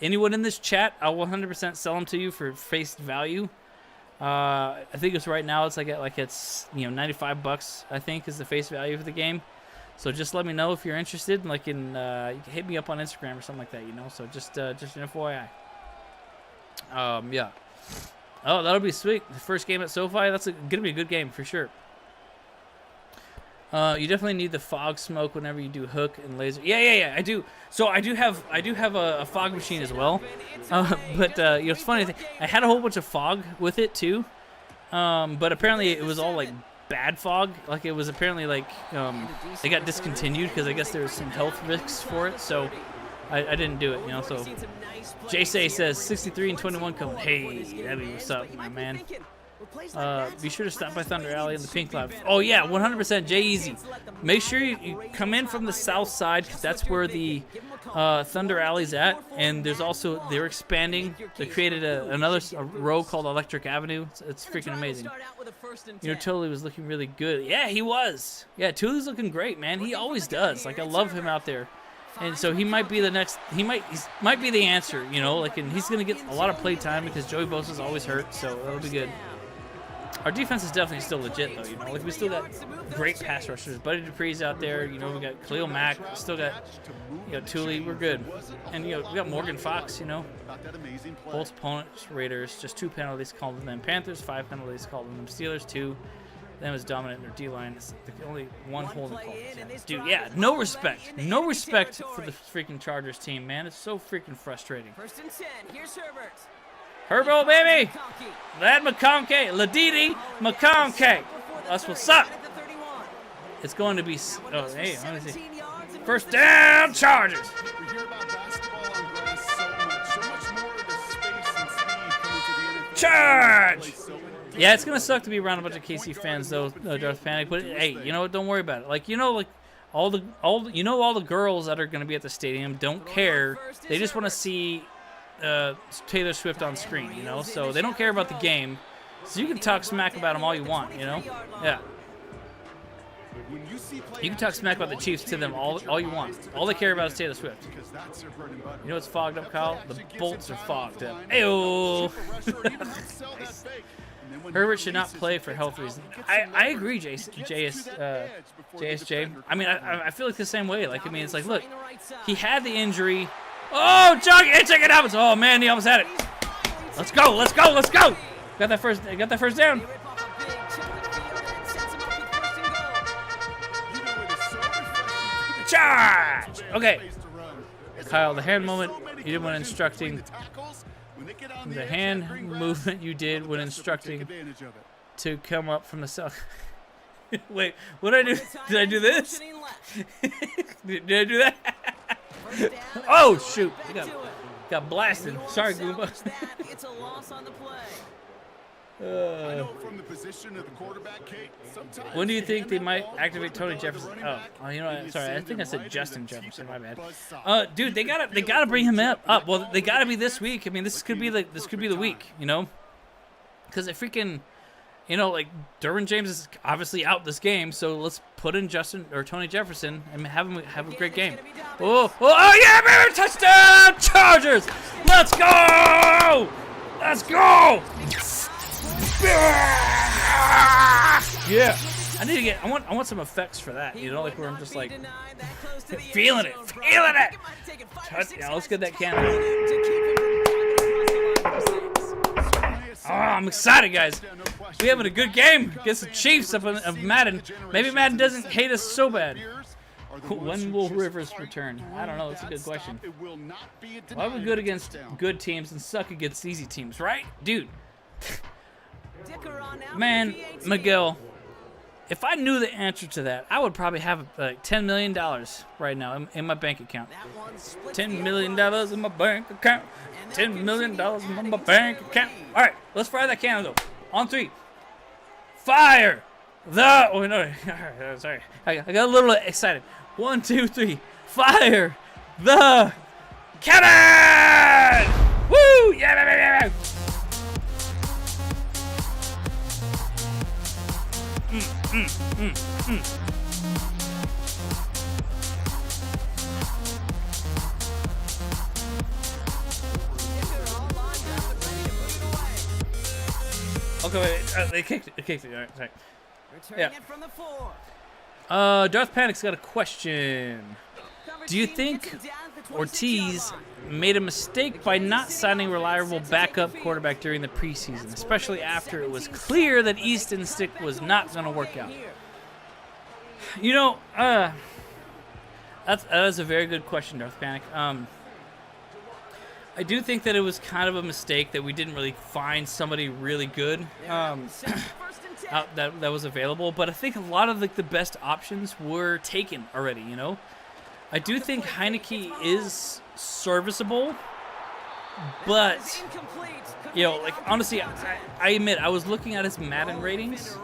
Anyone in this chat, I'll 100% sell them to you for face value. I think it's right now. It's it's $95. I think is the face value for the game. So just let me know if you're interested. You can hit me up on Instagram or something like that. So just an FYI. Yeah. Oh, that'll be sweet. The first game at SoFi, that's going to be a good game for sure. You definitely need the fog smoke whenever you do hook and laser. Yeah, I do. So I do have a fog machine as well. But it's funny. I had a whole bunch of fog with it too. But apparently it was all bad fog. It was apparently they got discontinued because I guess there was some health risks for it. So I didn't do it. So J-Say says 63 and 21 coming. Hey, Debbie, what's up, my man? Be sure to stop by Thunder Alley in the Pink Cloud. Oh yeah, 100%. J-Easy. Make sure you come in from the south side because that's where the Thunder Alley's at. And there's also, they're expanding. They created another row called Electric Avenue. It's freaking amazing. Tully was looking really good. Yeah, he was. Yeah, Tully's looking great, man. He always does. I love him out there. And so he might be the next. He might be the answer, and he's gonna get a lot of play time because Joey Bosa's always hurt, so that'll be good. Our defense is definitely still legit though, we still got great pass rushers. Buddy Dupree's out there, we got Khalil Mack, still got Tully, we're good, and we got Morgan Fox, Both opponents, Raiders, just 2 penalties called on them. Panthers 5 penalties called on them. Steelers 2. Them is dominant in their D-line. It's only 1 holding call. Dude, yeah, no respect for the freaking Chargers team, man. It's so freaking frustrating. 1st and 10. Here's Herbert. Herbo, baby. Lad McConkey. Ladidi McConkey. That's what's up. It's going to be. Oh, hey, let me see. 1st down, Chargers. We hear about basketball on grass so much more of the space and speed coming to the NFL. Charge. Yeah, it's gonna suck to be around a bunch of KC fans though, Darth Panic. But hey, you know what? Don't worry about it. All the girls that are gonna be at the stadium don't care. They just want to see Taylor Swift on screen. So they don't care about the game. So you can talk smack about them all you want. Yeah. When you see play You can talk smack about the Chiefs to them all you want. All they care about is Taylor Swift. because that's their bread and butter. You know what's fogged up, Kyle? The Actually gives bolts them are time fogged to up. line Ayo! up, cheaper rusher, or even sell that fake. And then when Herbert he should not releases, play he for gets health out, reasons. he gets some I leverage, agree, he gets to that edge before the JSJ. defender I mean, can cover. I feel like the same way. Like, I mean, it's like, look, he had the injury. Oh, Chuck, check it out. Oh, man, he almost had it. Let's go, let's go, let's go. Got that first down. Charge! Okay. Kyle, the hand moment you did when instructing, the hand movement you did when instructing to come up from the south. Wait, what did I do? Did I do this? Did I do that? Oh, shoot. Got blasted. Sorry, Goomba. It's a loss on the play. I know from the position of the quarterback, Kate, sometimes When do you the think hand they that might ball activate goes Tony above the Jefferson? running Oh, back, you know and what? Sorry, I send think I him said right Justin into the Jefferson. teeth My of bad. a buzzsaw. Dude, they gotta bring him up. Well, they gotta be this week. I mean, this could be the week, you know, because it freaking, you know, like Derwin James is obviously out this game, so let's put in Justin or Tony Jefferson and have him have a great game. Oh yeah, baby, touchdown, Chargers! Let's go! Let's go! Yeah. I need to get. I want some effects for that. You know, like where I'm just like feeling it. Yeah, let's get that camera. Oh, I'm excited, guys. We having a good game against the Chiefs of Madden. Maybe Madden doesn't hate us so bad. When will Rivers return? I don't know. That's a good question. Why are we good against good teams and suck against easy teams, right? Dude. Man, Miguel, if I knew the answer to that, I would probably have like $10 million right now in my bank account. $10 million in my bank account. $10 million in my bank account. All right, let's fire that cannon though. On 3. Fire the. Oh no, sorry. I got a little excited. 1, 2, 3. Fire the cannon! Woo! Yeah! Okay, wait, they kicked it. All right, sorry. Yeah. Darth Panic's got a question. Do you think Ortiz made a mistake by not signing reliable backup quarterback during the preseason, especially after it was clear that Easton Stick was not going to work out? You know, that's a very good question, Darth Panic. I do think that it was kind of a mistake that we didn't really find somebody really good out that was available, but I think a lot of the best options were taken already, you know? I do think Heineke is serviceable, but, you know, like, honestly, I admit, I was looking at his Madden ratings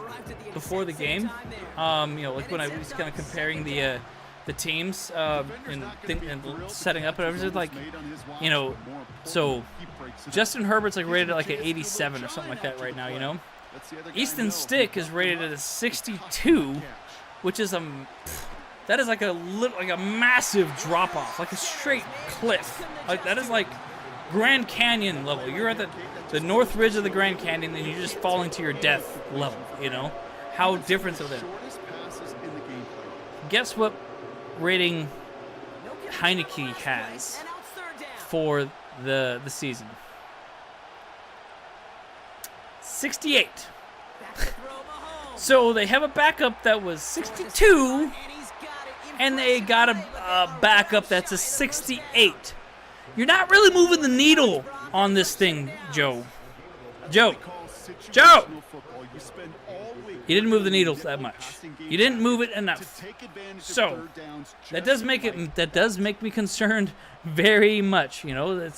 before the game, you know, like when I was kind of comparing the teams and setting up, and I was just like, you know, so Justin Herbert's like rated at like an 87 or something like that right now, you know? Easton Stick is rated at a 62, which is that is like a massive drop off, like a straight cliff. Like that is like Grand Canyon level. You're at the north ridge of the Grand Canyon, and you're just falling to your death level. You know how different are they? Guess what rating Heineke has for the season? 68. So they have a backup that was 62, and they got a backup that's a 68. You're not really moving the needle on this thing, Joe. Joe! You didn't move the needle that much. You didn't move it enough. So that does make me concerned very much, you know.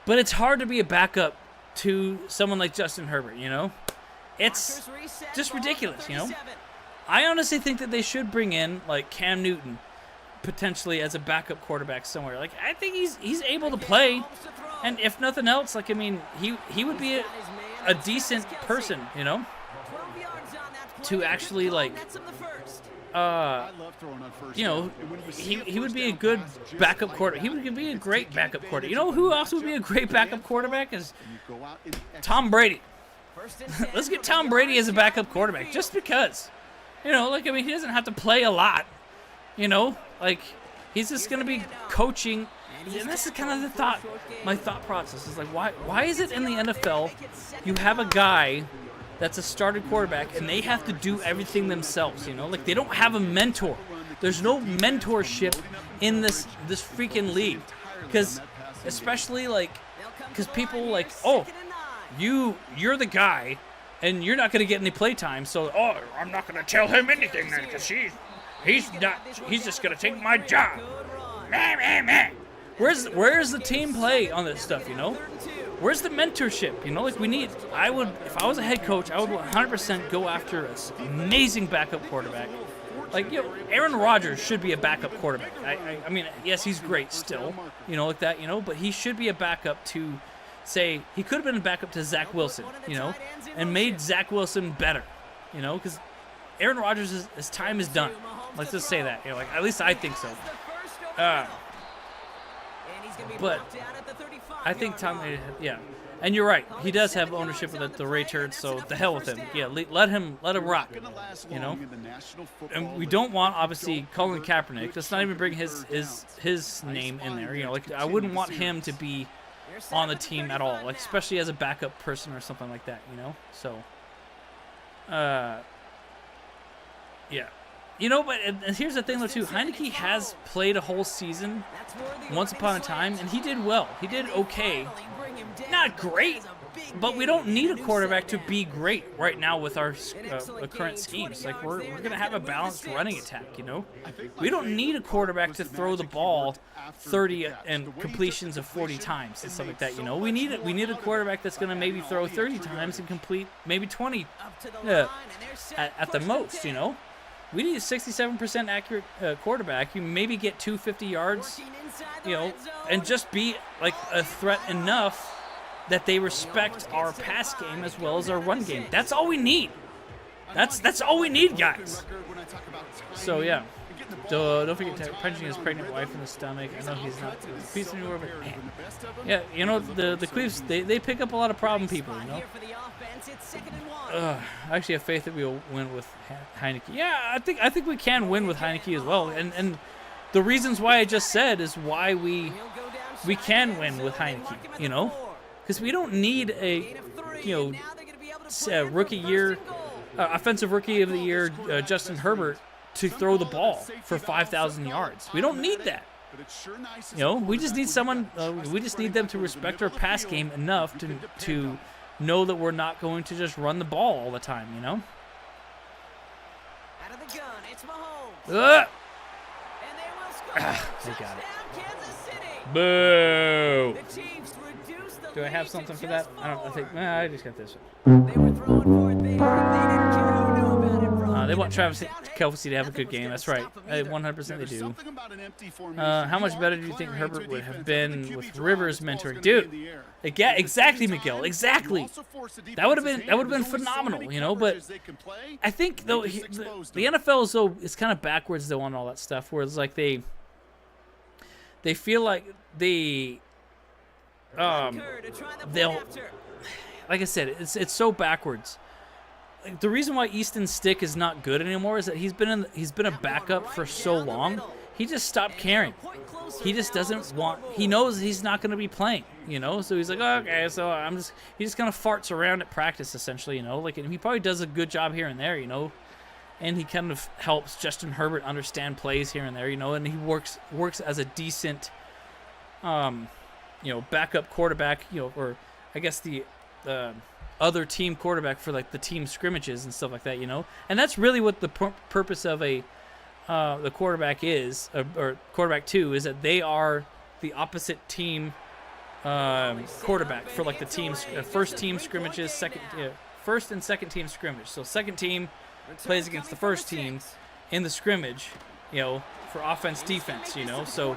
But it's hard to be a backup to someone like Justin Herbert, you know. It's just ridiculous, you know. I honestly think that they should bring in like Cam Newton potentially as a backup quarterback somewhere. Like I think he's able to play, and if nothing else, like I mean, he would be a decent person, you know, to actually like you know, he would be a good backup quarterback. He would be a great backup quarterback. You know who else would be a great backup quarterback is Tom Brady. Let's get Tom Brady as a backup quarterback just because. You know, like, I mean, he doesn't have to play a lot. You know, like, he's just going to be coaching. And this is kind of my thought process is like, why is it in the NFL you have a guy that's a starting quarterback and they have to do everything themselves, you know? Like, they don't have a mentor. There's no mentorship in this freaking league. Because, especially, like, because people, like, oh, you're the guy, and you're not going to get any play time, so, oh, I'm not going to tell him anything then, because he's just going to take my job. Where's the team play on this stuff, you know? Where's the mentorship, you know? Like, if I was a head coach, I would 100% go after an amazing backup quarterback. Like, you know, Aaron Rodgers should be a backup quarterback. I mean, yes, he's great still, you know, like that, you know, but he should be a backup to, say, he could have been a backup to Zach Wilson, you know, and made Zach Wilson better, you know, because Aaron Rodgers, his time is done. Let's just say that, you know, like, at least I think so. But I think Tom, yeah, and you're right. He does have ownership of the Ray Turd, so the hell with him. Yeah, let him rock, you know. And we don't want, obviously, Colin Kaepernick. Let's not even bring his name in there. You know, like, I wouldn't want him to be on the team at all, like, especially as a backup person or something like that, you know. So, yeah. You know, but and here's the thing, though, too. Heineke has played a whole season once upon a time, and he did well. He did okay. Not great, but we don't need a quarterback to be great right now with our current schemes. Like, we're going to have a balanced running attack, you know? We don't need a quarterback to throw the ball 30 and completions of 40 times and stuff like that, you know? We need a quarterback that's going to maybe throw 30 times and complete maybe 20 at the most, you know? We need a 67% accurate quarterback. You maybe get 250 yards, you know, and just be like a threat enough that they respect our pass game as well as our run game. That's all we need. That's all we need, guys. So yeah. Don't forget punching his pregnant wife in the stomach. I know he's not a piece of anymore, but man. Yeah, you know, the Cleves, they pick up a lot of problem people, you know. I actually have faith that we'll win with Heineke. Yeah, I think we can win with Heineke as well. And the reasons why I just said is why we can win with Heineke, you know? Because we don't need a rookie year, offensive rookie of the year, Justin Herbert, to throw the ball for 5,000 yards. We don't need that. You know, we just need someone. We just need them to respect our pass game enough to know that we're not going to just run the ball all the time. You know. Out of the gun, it's Mahomes. They got it. Boo! Do I have something for that? I think. I just got this one. They were throwing for it. They didn't care who knew about it. They want Travis Kelce to have a good game. That's right. 100% they do. How much better do you think Herbert would have been with Rivers mentoring? Dude, exactly, Miguel. Exactly. That would have been phenomenal, you know. But I think though the NFL is kind of backwards though on all that stuff. Where it's like they feel like they'll, like I said, it's so backwards. Like, the reason why Easton Stick is not good anymore is that he's been a backup for so long. He just stopped caring. He just doesn't want. He knows he's not going to be playing, you know. So he's like, oh, okay, so he just kind of farts around at practice essentially, you know. Like, and he probably does a good job here and there, you know. And he kind of helps Justin Herbert understand plays here and there, you know. And he works as a decent, backup quarterback, you know, or I guess the other team quarterback for like the team scrimmages and stuff like that, you know. And that's really what the purpose of the quarterback is, or quarterback 2, is that they are the opposite team quarterback for like the teams, first team scrimmages, first and second team scrimmage. So second team plays against the first team in the scrimmage, you know, for offense defense, you know. So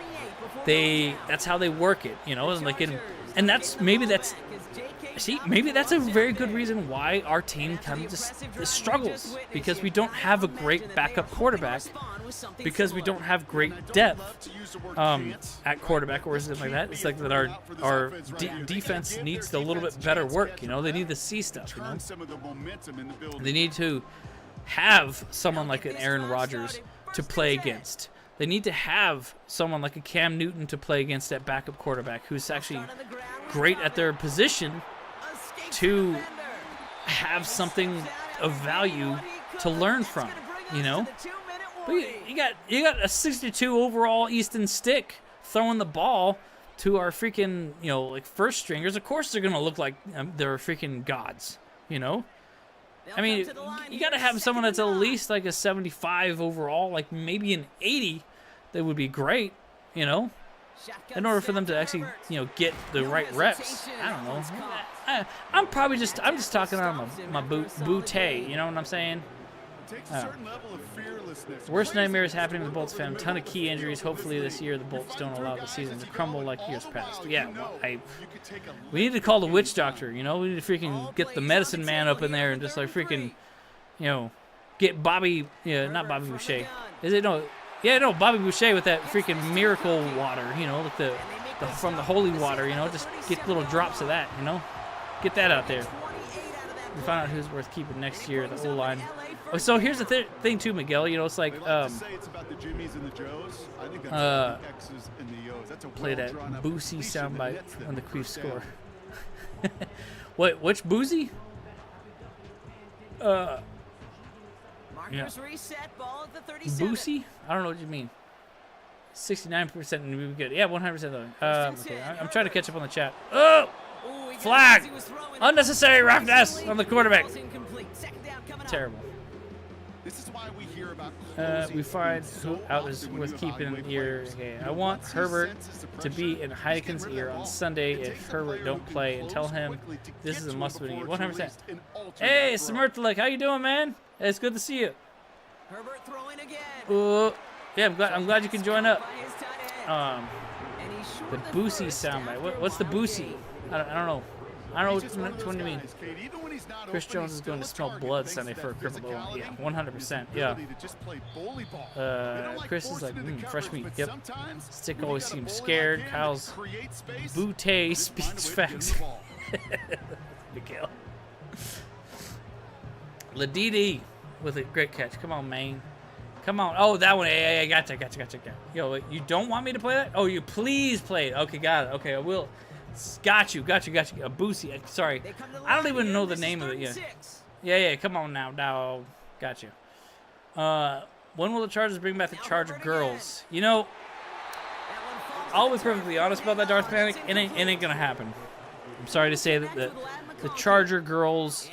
that's how they work it, you know. And like and that's see, maybe that's a very good reason why our team kind of just struggles, because we don't have a great backup quarterback, because we don't have great depth at quarterback or something like that. It's like that our defense needs a little bit better work. You know, they need to see stuff. You know, they need to have someone like an Aaron Rodgers to play against. They need to have someone like a Cam Newton to play against that backup quarterback who's actually great at their position, to have something of value to learn from, you know. But you got a 62 overall Easton Stick throwing the ball to our freaking, you know, like first stringers. Of course they're gonna look like they're freaking gods, you know. I mean, you got to have someone that's at least like a 75 overall, like maybe an 80. That would be great, you know, in order for them to actually, you know, get the right reps. I don't know. I'm just talking on my bootay, you know what I'm saying? Worst nightmare is happening to the Bolts fan. Ton of key injuries. Hopefully this year the Bolts don't allow the season to crumble like years past. Yeah, well, we need to call the witch doctor, you know? We need to freaking get the medicine man up in there and just like freaking, you know, get Bobby, not Bobby Boucher. Is it? No. Yeah, no, Bobby Boucher with that freaking miracle water, you know, like the from the holy water, you know, just get little drops of that, you know, get that out there. We find out who's worth keeping next year, the O-line. Oh, so here's the thing too, Miguel, you know, it's like, play that Boosie soundbite on the Queef score. Which Boosie? Yeah. Boosie? I don't know what you mean. 69% and we good. Yeah, 100% though. Okay, I'm trying to catch up on the chat. Oh! Flag! Unnecessary roughness on the quarterback. Terrible. We find who out is worth keeping here. Okay, I want Herbert to be in Heineken's ear on Sunday if Herbert don't play, and tell him this is a must-win game. 100%. Hey, Smirtlik, how you doing, man? Hey, it's good to see you. Herbert throwing again. Yeah, I'm glad you can join up. The Boosie soundbite. What's the Boosie? I don't know. I don't know what you mean. Chris Jones is going to smell blood Sunday for a crippled ball. Yeah, 100%. Yeah. Chris is like, fresh meat. Yep. Stick always seems scared. Kyle's bootay speaks facts. Miguel. Ladidi with a great catch. Come on, man. Come on. Oh, that one. Hey, gotcha. Yo, you don't want me to play that? Oh, you please play it. Okay, got it. Okay, I will. Got you. A Boosie. Sorry. I don't even know the name of it. Yeah. Come on now, dog. Got you. When will the Chargers bring back the Charger girls? You know, I'll be perfectly honest about that, Darth Panic. It ain't gonna happen. I'm sorry to say that the Charger girls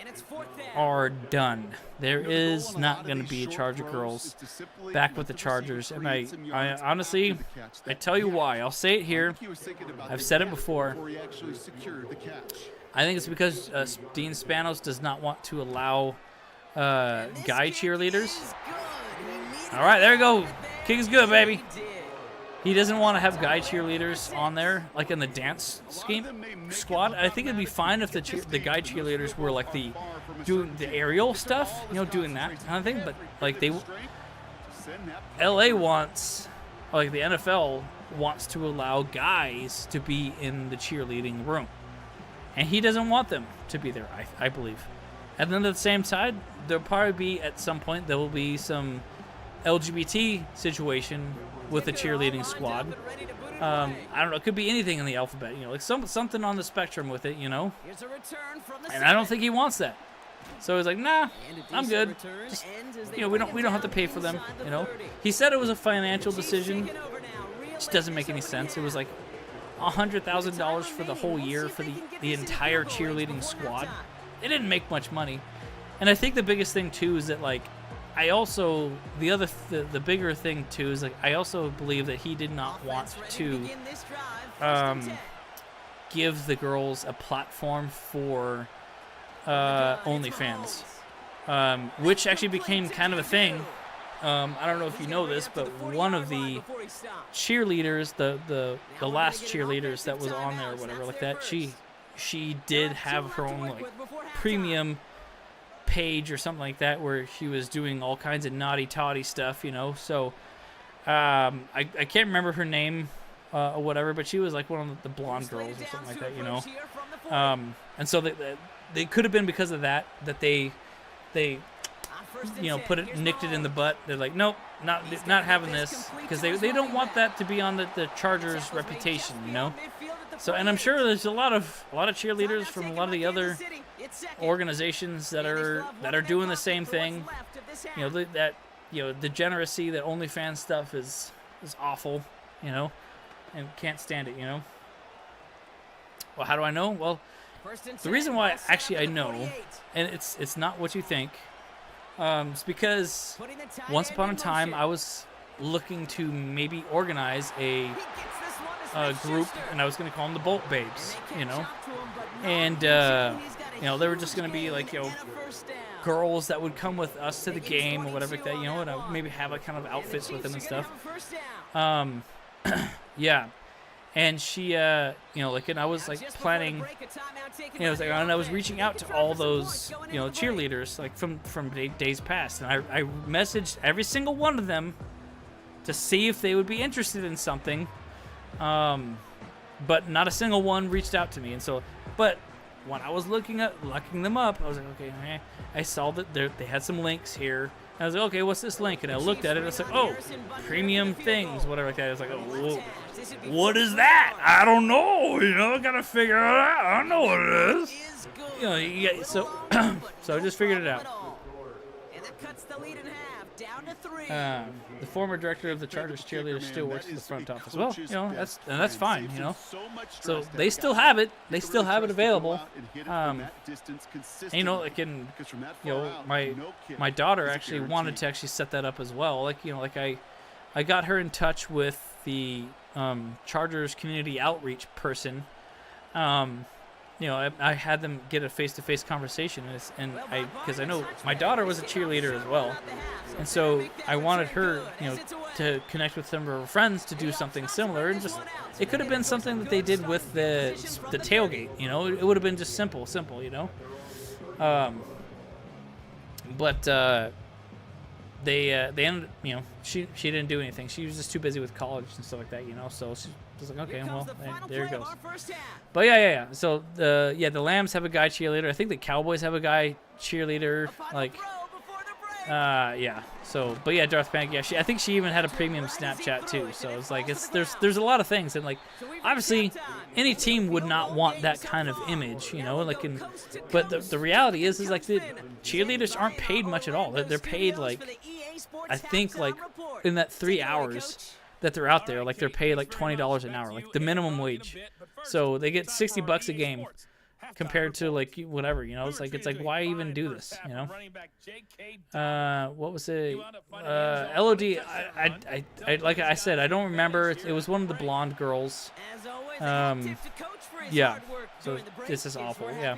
are done. There is not going to be Charger girls back with the Chargers. And I honestly, I tell you why. I'll say it here. I've said it before. I think it's because Dean Spanos does not want to allow guy cheerleaders. All right, there we go. Kick is good, baby. He doesn't want to have guy cheerleaders on there, like in the dance squad. I think it'd be fine if the guy cheerleaders were like doing the aerial stuff, you know, doing that kind of thing. But like LA wants, like the NFL wants to allow guys to be in the cheerleading room, and he doesn't want them to be there. I believe. And then at the same time, there'll probably be at some point there will be some LGBT situation with the cheerleading squad. I don't know. It could be anything in the alphabet, you know, like something on the spectrum with it, you know. And I don't think he wants that. So he's like, nah, I'm good. Just, you know, we don't have to pay for them, you know. He said it was a financial decision, which doesn't make any sense. It was like $100,000 for the whole year for the entire cheerleading squad. It didn't make much money. And I think the biggest thing too is that like I also the bigger thing too is like I also believe that he did not want to give the girls a platform for OnlyFans, which actually became kind of a thing. I don't know if you know this, but one of the cheerleaders, the last cheerleaders that was on there or whatever like that, she she did have her own like premium page or something like that where she was doing all kinds of naughty toddy stuff, you know. So I can't remember her name or whatever, but she was like one of the blonde girls or something like that, you know. And so they could have been because of that they you know nicked it in the butt. They're like, nope, not having this, because they don't want that to be on the Chargers' reputation, you know. So, and I'm sure there's a lot of cheerleaders from a lot of the other organizations that are doing the same thing. You know, that degeneracy, that OnlyFans stuff is awful, you know, and can't stand it, you know. Well, how do I know? Well, the reason why actually I know, and it's not what you think, it's because once upon a time I was looking to maybe organize a group, and I was going to call them the Bolt Babes, you know, and you know, they were just going to be like, you know, girls that would come with us to the game or whatever like that, you know, and I maybe have like kind of outfits with them and stuff. Yeah. And she, you know, like, and I was like planning, you know, and I was reaching out to all those, you know, cheerleaders like from days past, and I messaged every single one of them to see if they would be interested in something, but not a single one reached out to me. And so, but when I was looking them up, I was like, okay, I saw that they had some links here. I was like, okay, what's this link? And I looked at it, and I was like, oh, premium things, whatever like that. I was like, oh, whoa, what is that? I don't know. You know, I gotta figure it out. I don't know what it is. You know, yeah, so I just figured it out. The former director of the Chargers cheerleader still works at the front office. Well, you know, that's fine, you know. So they still have it. They still have it available. And, you know, like you know, my daughter actually wanted to actually set that up as well. Like, you know, like I got her in touch with the Chargers community outreach person. You know, I had them get a face-to-face conversation, because I know my daughter was a cheerleader as well, and so I wanted her, you know, to connect with some of her friends to do something similar, and just it could have been something that they did with the tailgate, you know. It would have been just simple, you know. But they ended, you know, she didn't do anything. She was just too busy with college and stuff like that, you know. So she was like, okay, well, there it goes. But yeah. So the Lambs have a guy cheerleader. I think the Cowboys have a guy cheerleader. Like, yeah. So, but yeah, Darth Panic. Yeah, I think she even had a premium Snapchat too. So it's like there's a lot of things, and like obviously any team would not want that kind of image, you know. Like, but the reality is like the cheerleaders aren't paid much at all. They're paid like, I think like in that 3 hours that they're out there, like they're paid like $20 an hour, like the minimum wage. So they get $60 a game compared to like whatever, you know. It's like why even do this, you know? What was it? LOD. I like I said, I don't remember. It was one of the blonde girls. Yeah. So this is awful. Yeah.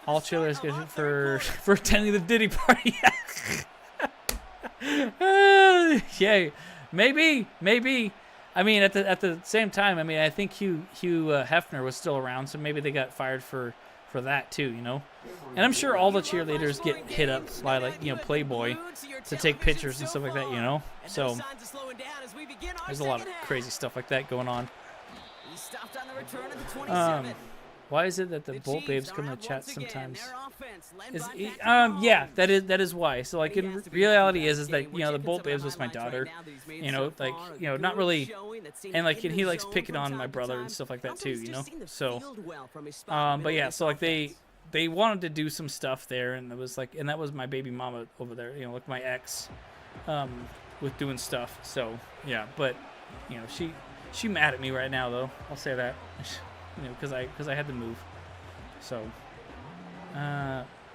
All cheerleaders get for attending the Diddy party. Yeah. Maybe. I mean, at the same time, I mean, I think Hugh Hefner was still around, so maybe they got fired for that too, you know. And I'm sure all the cheerleaders get hit up by, like, you know, Playboy to take pictures and stuff like that, you know. So there's a lot of crazy stuff like that going on. Why is it that the Bolt Babes come in the chat sometimes? Yeah, that is why. So like in reality is that, you know, the Bolt Babes was my daughter, you know, like, you know, not really, and like he likes picking on my brother and stuff like that too, you know. So but yeah, so like they wanted to do some stuff there, and it was like, and that was my baby mama over there, you know, like my ex, with doing stuff. So yeah, but you know, she mad at me right now though, I'll say that. You know, because I had to move. So,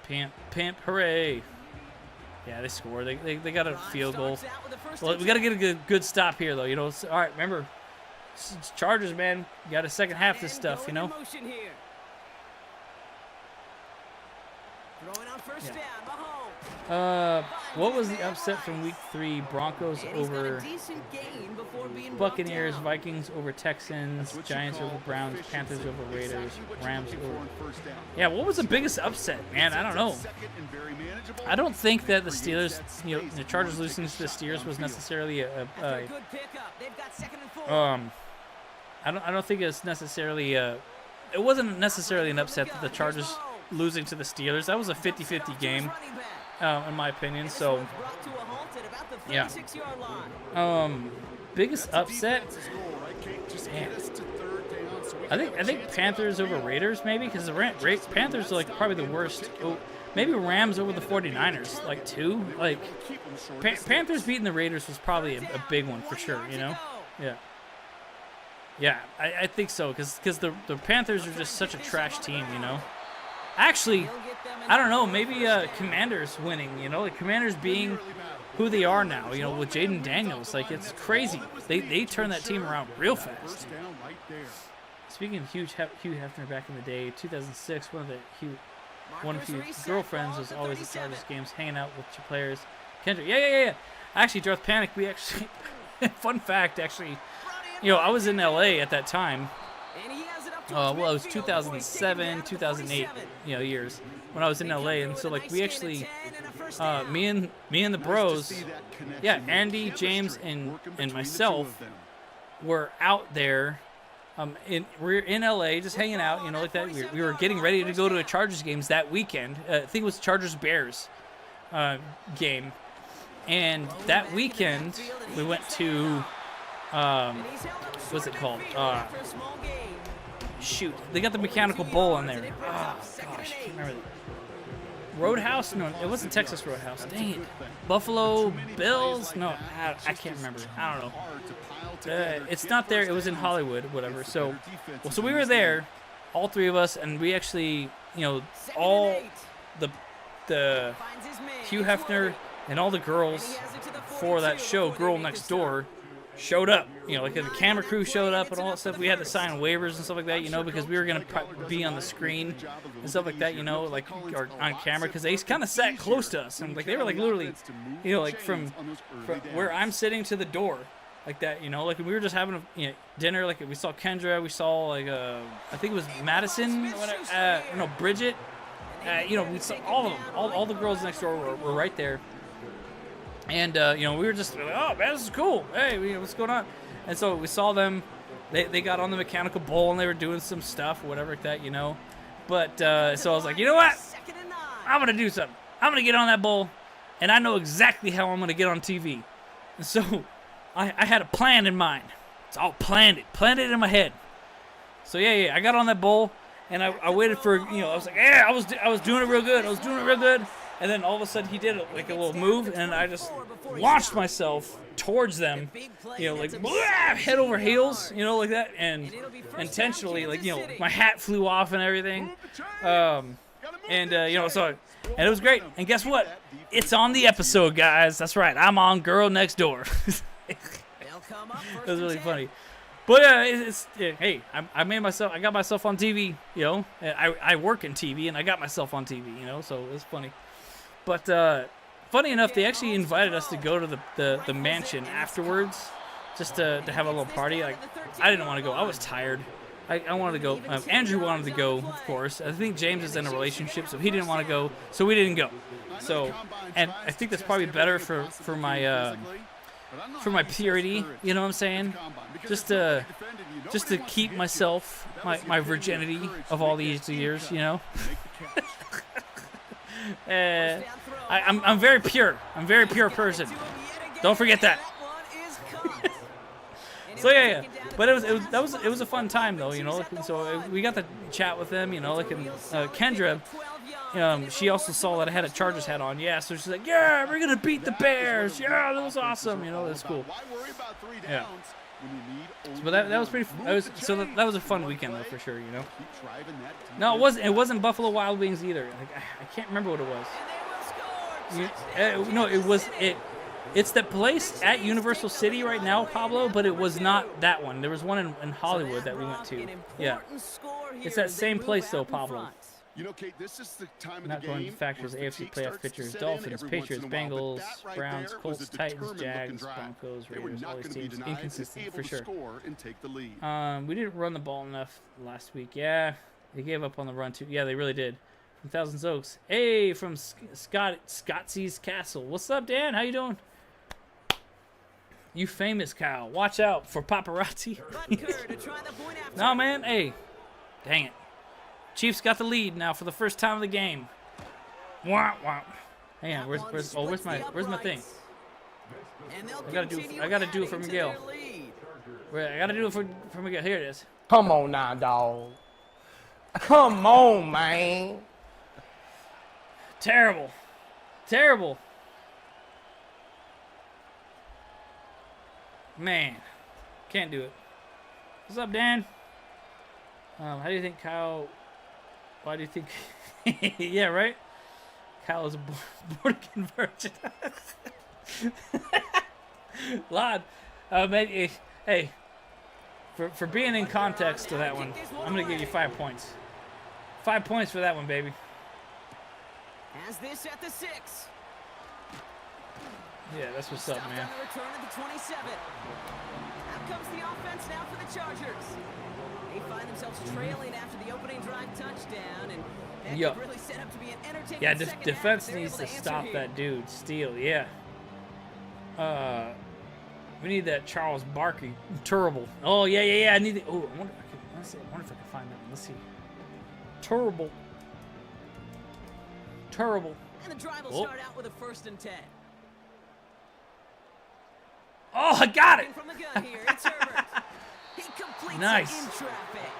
pimp, hooray! Yeah, they scored. They got a field goal. Well, we got to get a good stop here, though. You know, all right. Remember, it's Chargers, man. You got a second half of this stuff. You know. What was the upset from week 3? Broncos over Buccaneers, Vikings over Texans, Giants over Browns, Panthers over Raiders, Rams over. Yeah, what was the biggest upset, man? I don't know. I don't think that the Steelers, the Chargers losing to the Steelers was necessarily I don't think it's necessarily it wasn't necessarily an upset that the Chargers losing to the Steelers. That was a 50-50 game. In my opinion, so yeah. Biggest upset. Man. I think Panthers over Raiders maybe, because the Panthers are like probably the worst. Oh, maybe Rams over the 49ers, like 2. Like Panthers beating the Raiders was probably a big one for sure. Yeah. Yeah, I think so, because the Panthers are just such a trash team. Actually, I don't know. Maybe Commanders winning. Like Commanders being who they are now. With Jaden Daniels, like it's crazy. They turned that team around real fast. Speaking of Hugh Hefner back in the day, 2006, one of his girlfriends was always at Chargers games, hanging out with your players. Kendrick, yeah. Actually, Darth Panic. We actually, fun fact, actually, I was in LA at that time. Well, it was 2007, 2008, years when I was in LA, and so like we actually, me and the bros, yeah, Andy, James, and myself were out there, we're in LA just hanging out, like that. We were getting ready to go to a Chargers games that weekend. I think it was Chargers Bears game, and that weekend we went to, what's it called? Shoot, they got the Mechanical Bull on there. Oh, gosh, I can't remember that. Roadhouse? No, it wasn't Texas Roadhouse. Dang it. Buffalo Bills? No, I can't remember. I don't know. It's not there. It was in Hollywood, whatever. So we were there, all 3 of us, and we actually, all the Hugh Hefner and all the girls for that show, Girl Next Door, showed up, like the camera crew showed up and all that stuff. We had to sign waivers and stuff like that, because we were gonna be on the screen and stuff like that, like or on camera, because they kind of sat close to us, and like they were like literally, like from where I'm sitting to the door, like that, like we were just having a dinner. Like we saw Kendra, we saw like I think it was Madison, Bridget, we saw all of them, all the girls next door were right there. And, we were just like, oh, man, this is cool. Hey, what's going on? And so we saw them. They got on the Mechanical Bull, and they were doing some stuff, whatever like that, But, so I was like, you know what? I'm going to do something. I'm going to get on that bull, and I know exactly how I'm going to get on TV. And so I had a plan in mind. It's all planned it in my head. So, yeah, I got on that bull, and I waited for, I was like, yeah, I was doing it real good. And then all of a sudden he did like a little move, and I just launched myself towards them, like head over heels, like that, and intentionally, like my hat flew off and everything, so and it was great. And guess what? It's on the episode, guys. That's right. I'm on Girl Next Door. It was really funny. But hey, I got myself on TV, I work in TV, and I got myself on TV, so it was funny. But funny enough, they actually invited us to go to the mansion afterwards, just to have a little party. Like, I didn't want to go. I was tired. I wanted to go. Andrew wanted to go, of course. I think James is in a relationship, so he didn't want to go. So we didn't go. So, and I think that's probably better for my purity. You know what I'm saying? Just to keep myself, my virginity of all these years. I'm very pure. I'm a very pure person. Don't forget that. So yeah. But it was a fun time though, So we got to chat with them, and Kendra, she also saw that I had a Chargers hat on. Yeah, so she's like, yeah, we're gonna beat the Bears. Yeah, that was awesome. That's cool. Yeah. But that was pretty. That was a fun weekend though, for sure. No, it wasn't Buffalo Wild Wings either. Like, I can't remember what it was. No, it was it. It's the place at Universal City right now, Pablo, but it was not that one. There was one in Hollywood that we went to. Yeah. It's that same place though, Pablo. You know, Kate, this is the time of Not the going game to factors. where AFC fatigue playoff starts to pictures: set in Dolphins, every once Patriots, in a while, but Bengals, that right Browns, there Colts, was a Titans, determined looking Jags, drive. Broncos, They were Raiders. not All these going to be teams denied and inconsistent able for to sure. score and take the lead. We didn't run the ball enough last week. Yeah, they gave up on the run too. Yeah, they really did. From Thousands Oaks. Hey, from Scottsy's Castle. What's up, Dan? How you doing? You famous, Kyle. Watch out for paparazzi. No, man. Hey, dang it. Chiefs got the lead now for the first time of the game. Wah, wah. Hang on. Where's my thing? I gotta do it for Miguel. I gotta do it for Miguel. Here it is. Come on now, dog. Come on, man. Terrible. Terrible. Man. Can't do it. What's up, Dan? How do you think Kyle... Why do you think... yeah, right? Kyle is a born-again virgin. Lod. Maybe, hey. For being in context to that one, I'm going to give you 5 points. 5 points for that one, baby. As this at the 6. Yeah, that's what's up, man. On the return of the 27. Out comes the offense now for the Chargers. They find themselves trailing after the opening drive touchdown, and that could really set up to be an entertaining yeah, second defense half. needs to stop here. that dude. Steele, yeah. We need that Charles Barkley. Terrible. Oh, yeah. I need the... Oh, I wonder if I can find that one. Let's see. Terrible. And the drive will start out with a 1st and 10. Oh, I got it. From the gun here, it's Herbert. He completes Nice. it in traffic.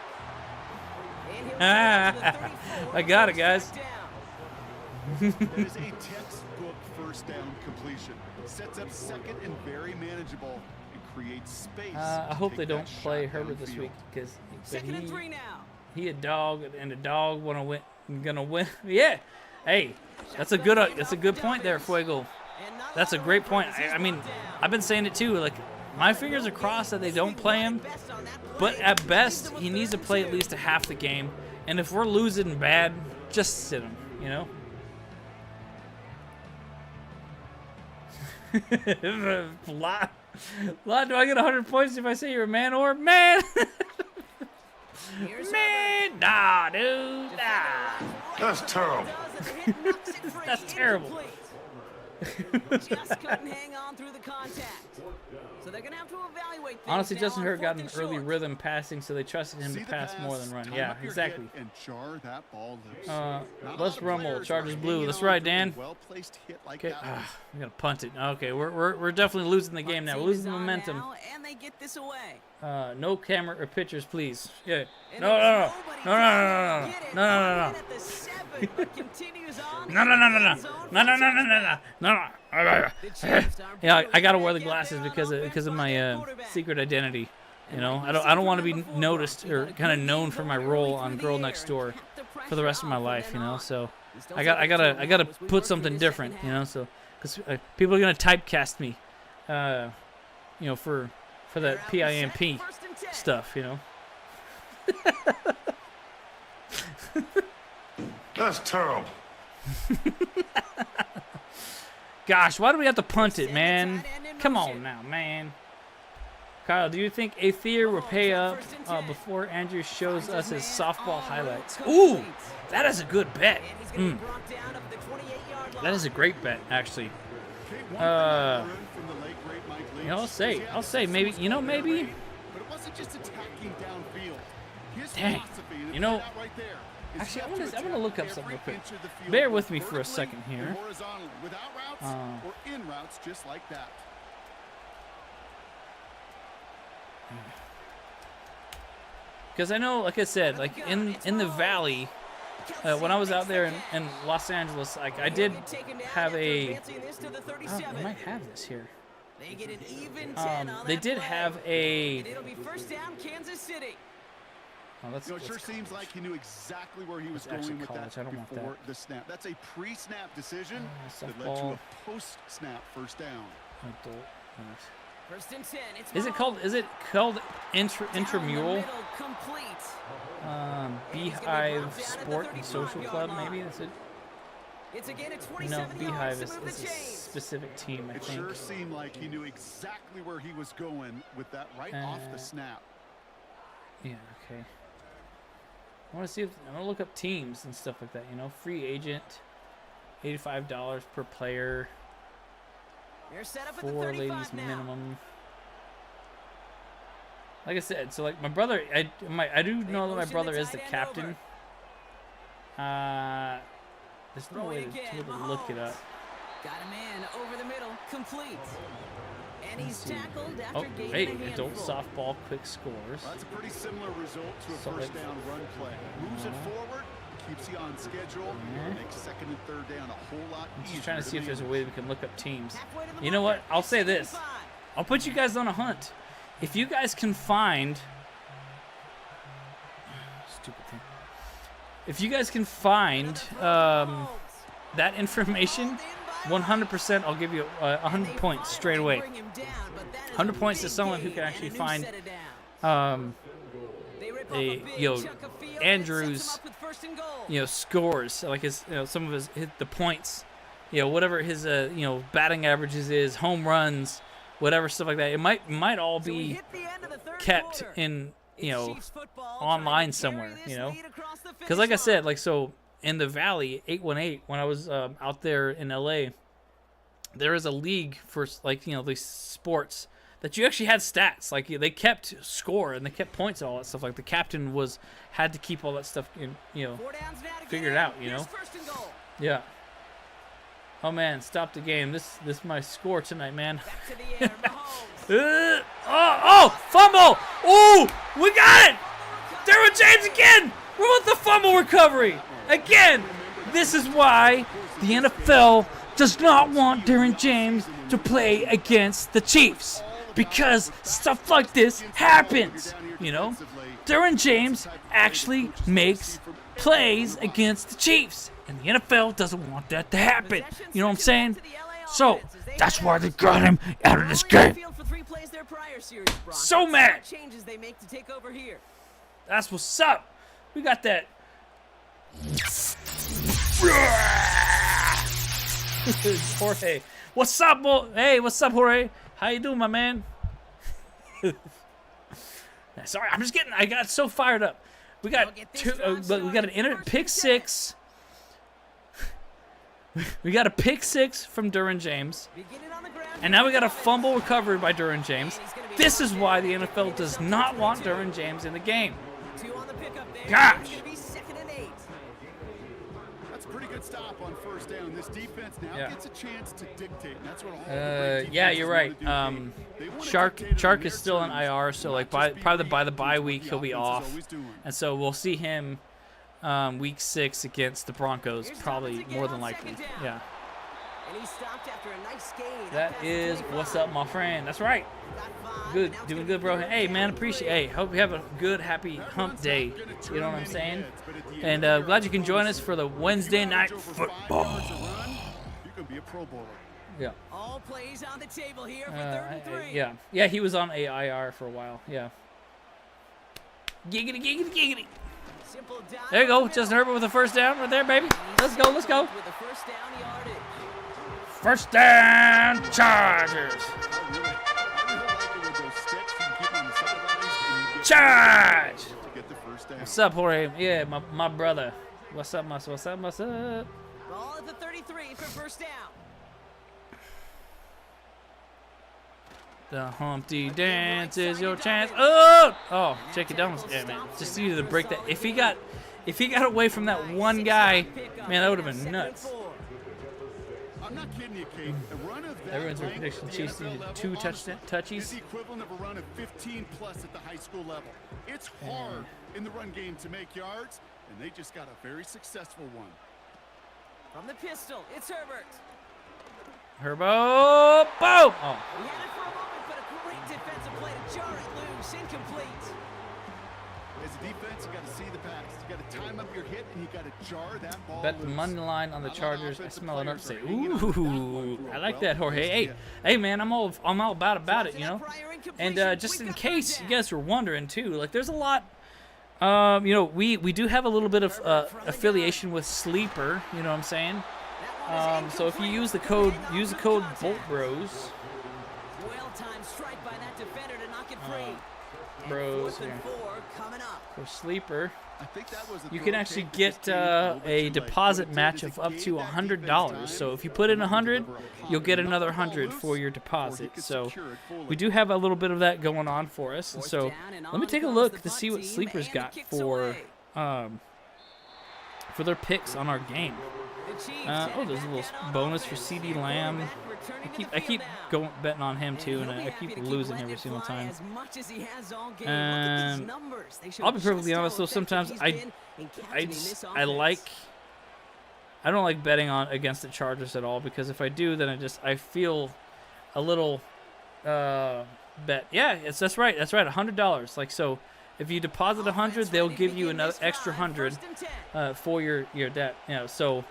And he'll get to the 34. I got it, guys. That is a textbook first down completion. Sets up second and very manageable and creates space. I hope they don't play Herbert this week because Second and 3 now. he a dog and a dog gonna win. Yeah. Hey, that's a good point there, Fuego. That's a great point. I mean, I've been saying it too. Like, my fingers are crossed that they don't play him. But at best, he needs to play at least a half the game. And if we're losing bad, just sit him, you know? Lot, do I get 100 points if I say you're a man or man? Man, nah, dude, nah. That's terrible. That's terrible. Just couldn't hang on through the contact. So they're going to have to evaluate things. Honestly, now Justin on Herbert got 4th an and early short. rhythm passing, so they trusted him to pass more than run. Yeah, exactly. And jar that ball loose. Let's rumble. Chargers blue. That's right, Dan. Well-placed hit like Okay, that. we gotta punt it. Okay, we're definitely losing the game now. We're losing the On momentum. now, and they get this away. No camera or pictures, please. Yeah. And No. there's nobody trying to get it. No. Right at the 7, but continues on No. into the end zone for touchdown. The Chiefs are Yeah, I putting gotta it wear the back out glasses there because on of offense by my their quarterback. secret identity. You know, I don't want to be noticed or kind of known for my role on Girl Next Door for the rest of my life. You know, so I gotta put something different. You know, so because people are gonna typecast me. You know, for that PIMP stuff. You know. That's terrible. Gosh, why do we have to punt it, man? Come on now, man. Kyle, do you think Aether will pay up before Andrew shows us his softball highlights? Ooh, that is a good bet. That is a great bet, actually. I'll say maybe. You know, maybe. But it wasn't just attacking downfield. His Dang. philosophy is You know, that right there. It's actually, set I'm to gonna attack look up every something real quick. inch of the field, Bear with me for a vertically second here. and horizontally, without routes or in routes, just like that. Because I know, like I said, like in the valley, when I was out there in Los Angeles, like I did have a. Oh, they might have this here. They get an even 10 on They that did play. have a. And it'll be first down, Kansas City. Oh, that's, You know, it that's sure seems like he knew exactly where he was That's actually going with college. I that don't want before that. the snap. That's a pre-snap decision that led to softball. a post-snap first down. adult. First and 10. It's Is it called intramural? Beehive Sport and Social Club, maybe that's it. It's again at 27 No, Beehive yards is to move a the chains. specific team, I It think. sure seemed like he knew exactly where he was going with that right off the snap. Yeah, okay. I want to see if I want to look up teams and stuff like that. You know, free agent, $85 per player, They're set up at the 4 35 ladies now. minimum. Like I said, so like my brother, I do know that my brother is the captain. There's no way to look it up. Got a man over the middle, complete. And he's tackled Oh, after gaining hey, a handful. adult softball quick scores. That's a pretty similar result to a So, first like, down run play. Moves it forward, keeps you on schedule, makes second and third down a whole lot I'm easier. just trying to see if there's a way we can look up teams. Halfway to the You know what? marker, I'll say this. 75. I'll put you guys on a hunt. If you guys can find stupid thing. If you guys can find that information, 100% I'll give you 100 points straight away. 100 points to someone who can actually find Andrew's scores, like his some of his the points, whatever his batting averages is, home runs, whatever stuff like that. It might all be kept in online somewhere, because like I said, like so in the Valley 818 when I was out there in LA, there is a league for like these sports that you actually had stats, like they kept score and they kept points and all that stuff. Like the captain had to keep all that stuff figured out, Yeah. Oh man, stop the game. This is my score tonight, man. Fumble! Oh, we got it! Derwin James again! We're with the fumble recovery again. This is why the NFL does not want Derwin James to play against the Chiefs, because stuff like this happens. Derwin James actually makes plays against the Chiefs, and the NFL doesn't want that to happen. You know what I'm saying? So that's why they got him out of this game. So mad. That's what's up. We got that. Jorge, what's up, boy? Hey, what's up, Jorge? How you doing, my man? Sorry, I got so fired up. We got we got an pick six. We got a pick six from Derwin James, and now we got a fumble recovered by Derwin James. This is why the NFL does not want Derwin James in the game. Gosh. That's a pretty good stop on first down. This defense now gets a chance to dictate. And that's what all the great yeah, defenses you're right. wanna do. They wanna Chark dictate it in is their still in terms, IR, so like probably by the bye week he'll be off, and so we'll see him week 6 against the Broncos, probably more than likely. Yeah. That is what's up, my friend. That's right. Good, doing good, bro. Hey, man, appreciate. Hey, hope you have a good, happy hump day. You know what I'm saying? And glad you can join us for the Wednesday night football. You can be a Pro Bowler. Yeah. All plays on the table here for 3rd and 3. Yeah, he was on AIR for a while. Yeah. Giggity, giggity, giggity. There you go, Justin Herbert with a first down right there, baby. Let's go, let's go. With the first down yardage. First down, Chargers. Charge! What's up, Jorge? Yeah, my brother. What's up, what's up? Ball at the 33 for first down. The Humpty Dance is your chance. Oh, Jackie Downs. Yeah, man. Just needed to break that. If he got away from that one guy, man, that would have been nuts. I'm not kidding you, Kate. A run of that Everyone's length prediction at the Chiefs NFL needed level 2 also is touchies. the equivalent of a run of 15 plus at the high school level. It's hard in the run game to make yards, and they just got a very successful one. From the pistol, it's Herbert. Herbo, boom! Oh, He had it for a moment, but a great defensive play to jar it loose. Incomplete. As a defense, you got to see the pass. You got to time up your hit, and you got to jar that ball Bet the loose. money line on the Not a lot of Chargers. I offensive smell an players upset. are hanging on to that Ooh, one. I like Well, that, Jorge. this Hey, is it. hey, man, I'm all about it, you know. And just in case you guys were wondering too, like there's a lot. You know, we do have a little bit of affiliation with Sleeper. You know what I'm saying? So if you use the code Bolt Bros. Well-timed strike by that defender to knock it free. Bros Fourth and here. 4 coming up. For Sleeper, I think that was a you can throw actually take get this team a little bit a too late. deposit What it match did of is up it to gave that $100. defense So time if you put in to 100, deliver a you'll get pop. another Let the ball 100 loose, for your or he deposit. could So secure it fully. we do have a little bit of that going on for us. And Fourth so down and let me on take a goes look the to punt see what team, Sleeper's and the got kick's for away. their picks on our game. The Chiefs Oh, headed there's a back little out on bonus for offense. CD And Lamb. quarterback returning to the I field keep now. going betting on him And too, he'll and be I happy keep to losing letting every it single fly time. as much as he has all game. Look at these numbers. They show I'll be perfectly just how honest though. effective Sometimes he's I been in captaining this I offense. I don't like betting on against the Chargers at all, because if I do, then I feel a little bet. Yeah, that's right. That's right. $100. Like, so if you deposit 100, they'll give you another extra 100 for your debt. You know, so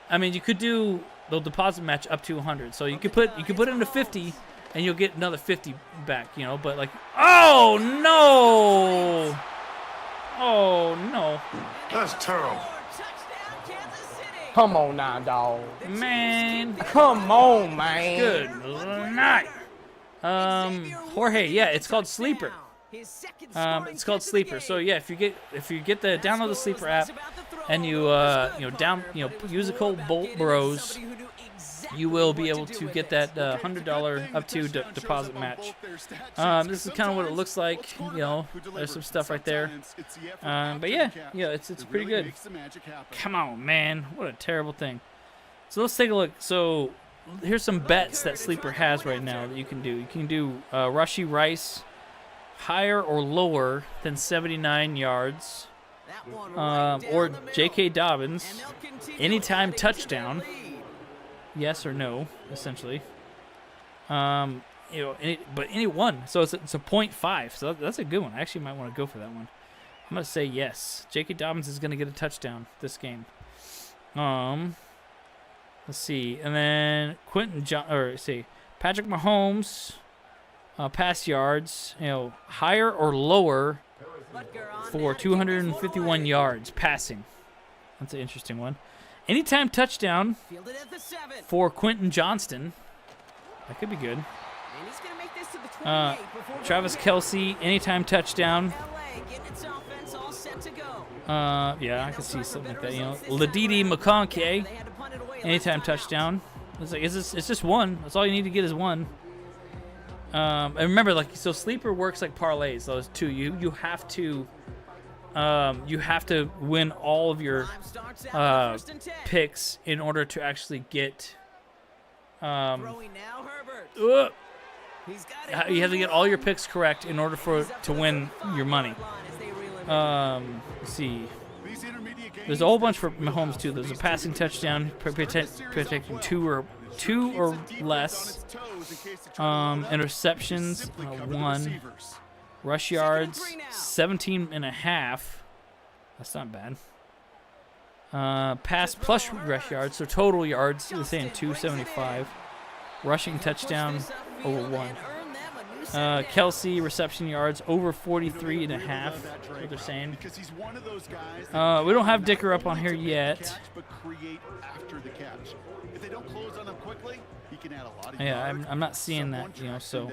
I mean, you could do they'll deposit match up to 100. So you could put in a 50 and you'll get another 50 back, you know, but like, oh no. Oh no. That's terrible. Come on now, dog. Man. Come on, man. Good night. Jorge, yeah, it's called Sleeper. It's called Sleeper. So yeah, if you get the download the Sleeper app and you use the code Bolt Bros, you will be able to get that $100 up to deposit match. This is kind of what it looks like. You know, there's some stuff right there. But yeah, it's pretty good. Come on, man, what a terrible thing. So let's take a look. So here's some bets that Sleeper has right now that you can do. You can do Rushy Rice higher or lower than 79 yards, or J.K. Dobbins anytime touchdown. Yes or no, essentially. But any one. So it's a 0.5. So that's a good one. I actually might want to go for that one. I'm gonna say yes. J.K. Dobbins is gonna get a touchdown this game. Let's see, and then Patrick Mahomes, pass yards. Higher or lower for 251 yards passing. That's an interesting one. Anytime touchdown for Quentin Johnston. That could be good. Travis Kelce, anytime touchdown. Yeah, I can see something like that. Ladidi McConkey, anytime touchdown. It's just one. That's all you need to get is one. And remember, so Sleeper works like parlays. Those two, you have to win all of your picks in order to actually get. You have to get all your picks correct in order to win your money. Let's see. There's a whole bunch for Mahomes too. There's a passing touchdown, protecting two or less. Interceptions, 1. Rush yards, 17.5. That's not bad. Pass plus rush yards, so total yards, they're saying 275. Rushing touchdown, over 1. Kelce, reception yards, over 43.5. That's what they're saying. We don't have Dicker up on here yet. Yeah, I'm not seeing that, so.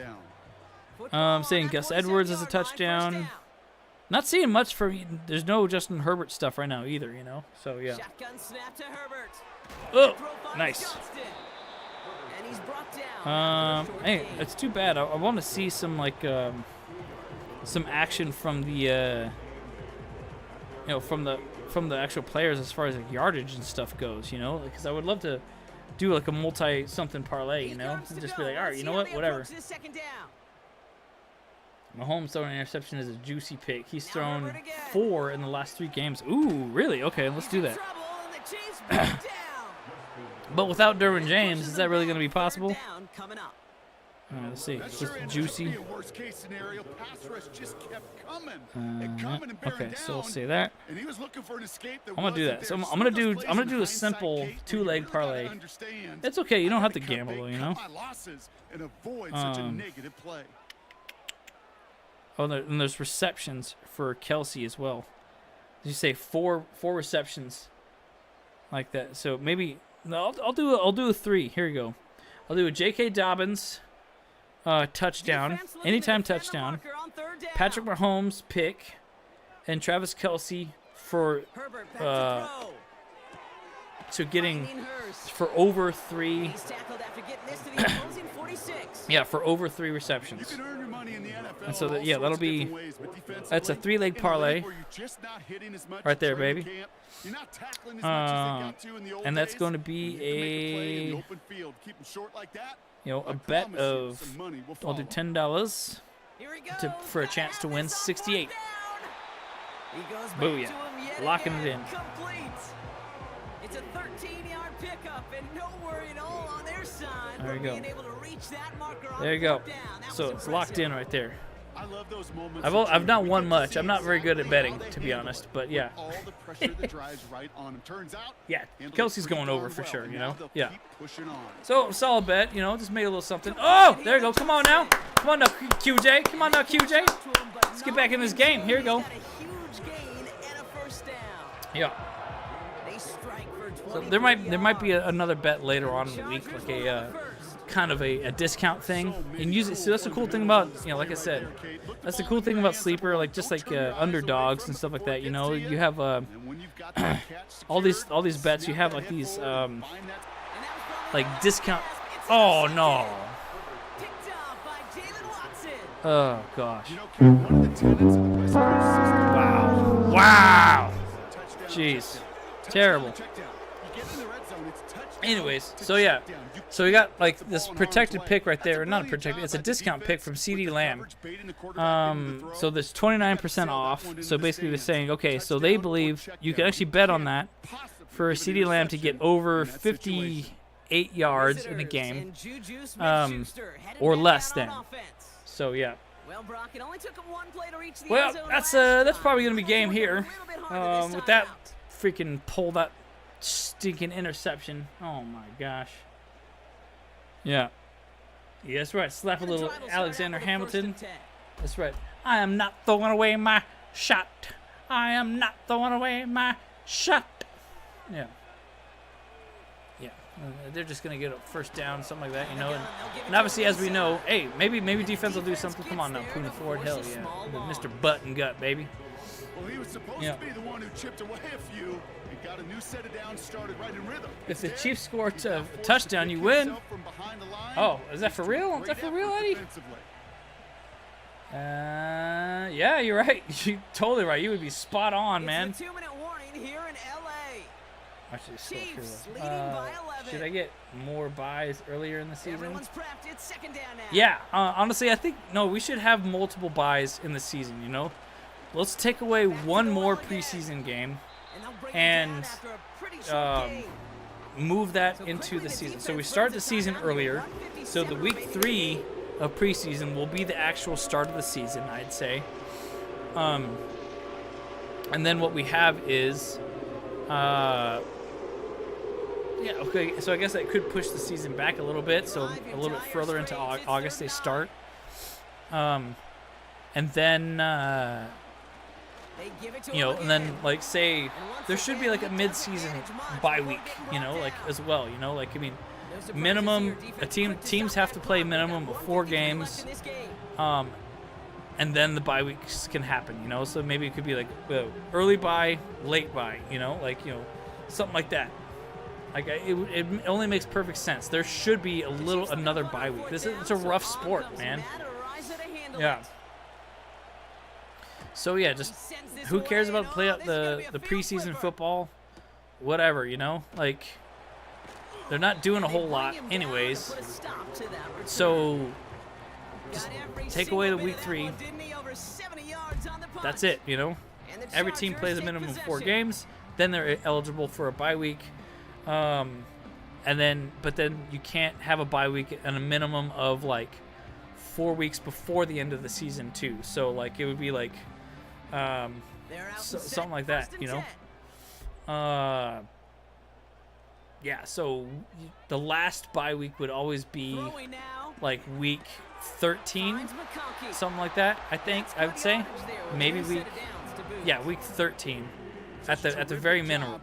I'm saying Gus Edwards is a touchdown. Not seeing much there's no Justin Herbert stuff right now either, so yeah. Oh, nice. Hey, it's too bad. I want to see some some action from the from the actual players as far as yardage and stuff goes, because I would love to do a multi-something parlay, and just be like, all right, you know what, whatever. Mahomes throwing an interception is a juicy pick. He's thrown 4 in the last 3 games. Ooh, really? Okay, let's do that. But without Derwin James, is that really going to be possible? All right, let's see. That Is sure this ended up juicy? being worst case scenario. Pass rush just kept coming and coming and bearing Okay, down, so we'll see that. and he was looking for an escape that I'm gonna do wasn't that. So there. I'm gonna do Those I'm gonna plays do in a simple hindsight, Kate, two-leg you really parlay. gotta understand, It's okay. You don't I have had to cut gamble, bait, though, you cut know. my losses and avoid such a negative play. Oh, and there's receptions for Kelce as well. Did you say four receptions like that? So maybe no, I'll do a 3. Here you go. I'll do a J.K. Dobbins touchdown, anytime touchdown. Patrick Mahomes pick, and Travis Kelce for Herbert back to throw. so getting Finding Hurst. for over 3. He's tackled after getting this to the opposing 46. Yeah, for over 3 You receptions. can earn your money in the NFL And so that- all yeah, that'll sorts of be- different ways, but defensively, that's a 3-leg in a parlay. league where you're just not hitting as much Right there, in training baby. camp, you're not tackling as much as they got to in the old And that's days. going to When be you can make a play in the a open field, keep 'em short like that, a I bet promise you, of some money will I'll do follow. $10 Here he goes. for a chance to win 68. He goes back Booyah. to him yet Locking it again. in. Complete. It's a 13-yard pickup, and no worry at all on their side. There you for go. being able to reach that marker on There you go. fourth down. That So was it's locked impressive. in right there. I love those moments. I've not won We get to much. see I'm not very good at exactly betting, how they to be handle honest, it but with yeah. all the pressure that drives right on them. Turns out, Yeah, handled it Kelsey's pretty going over darn for well, sure, and you now know? they'll Yeah. keep pushing on. So, solid bet, just made a little something. Oh, there you go. Come on now. Come on now, QJ. Come on now, QJ. Let's get back in this game. Here you go. He's got a huge gain and a first down. Yeah. They strike for So 23 there might be yards. another bet later on in the week, like a kind of a discount thing. And use it. So that's the cool thing about, like I said, that's the cool thing about Sleeper, like just like underdogs and stuff like that. You have And when you've got that catch all these secured, bets. You snap have that like head these forward, find that like discount. Oh no. Picked off by Jalen Watson. Oh gosh. You know, Kate, one of the tenets of the West Coast system Wow. Wow. touchdown, Jeez. touchdown. Terrible. Touchdown, touchdown. You get in the red zone, it's touchdown Anyways, to so yeah. touchdown. You So we got like keep the this ball in harm's protected way. pick right That's there, a or not a brilliant protected, job it's a by the discount pick defense from with CD the Lamb. coverage, baiting the quarterback into the throw. So there's 29% off. So basically they're saying, okay, so they believe you can actually bet on that for a CD Lamb to get over 58 yards in the game, And Juju Smith-Schuster headed or back less out on than. offense. So yeah. Well, Brock, it only took him one play to reach the Well, end zone that's last probably time. gonna be game Working a here. little bit harder this With time that out. freaking pull that stinking interception. Oh my gosh. Yeah. Yeah, that's right. Slap a The little drive will start Alexander out with a first Hamilton. and 10. That's right. I am not throwing away my shot. I am not throwing away my shot. Yeah. Yeah. They're just going to get a first down, something like that, And obviously, as we know, hey, maybe defense will do something. Come on now, Poona Ford. Hell yeah. Mr. Butt and Gut, baby. Well, he was supposed Yeah. to be the one who chipped away a few and got a new set of downs started right in rhythm. If the Instead, Chiefs score he got forced touchdown, to you kick win. himself from behind the line. Oh, is that for real? Is that for real, Eddie? Yeah, you're right. You're totally right. You would be spot on, man. It's a 2-minute warning here in LA. Actually, scroll through Chiefs this. leading by 11. Should I get more buys earlier in the season? Everyone's prepped. It's second down now. Yeah, honestly, I think we should have multiple buys in the season. Let's take away one more preseason game, And they'll bring it and, down after a pretty short game. move that into the season. So we start the season earlier. So the week 3 of preseason will be the actual start of the season, I'd say. And then what we have is, okay. So I guess that could push the season back a little bit. So a little bit further into August they start. And then. They give it to And him then again. like say And once there should be again, like a he mid-season took advantage. bye March week, will get brought like down. as well, like I mean, No surprises minimum here. a Defense team quick to teams stop have that to play clock. minimum Got of 4 1:53 left games, in this game. and then the bye weeks can happen, so maybe it could be like early bye, late bye, something like that. Like it only makes perfect sense. There should be another bye week. It's a rough sport, man. Yeah. So yeah, just who cares about play out the preseason football, whatever, like they're not doing a whole lot anyways. So just take away the week 3. That's it, Every team plays a minimum of 4 games, then they're eligible for a bye week. But then you can't have a bye week and a minimum of like 4 weeks before the end of the season too. So like it would be like They're out and set. something like that, First and you know. 10. Yeah, so the last bye week would always be Throwing now. like week 13, Finds McConkey. something like that. I think I would say maybe Good set week of downs to boot. yeah week 13 at the very minimum,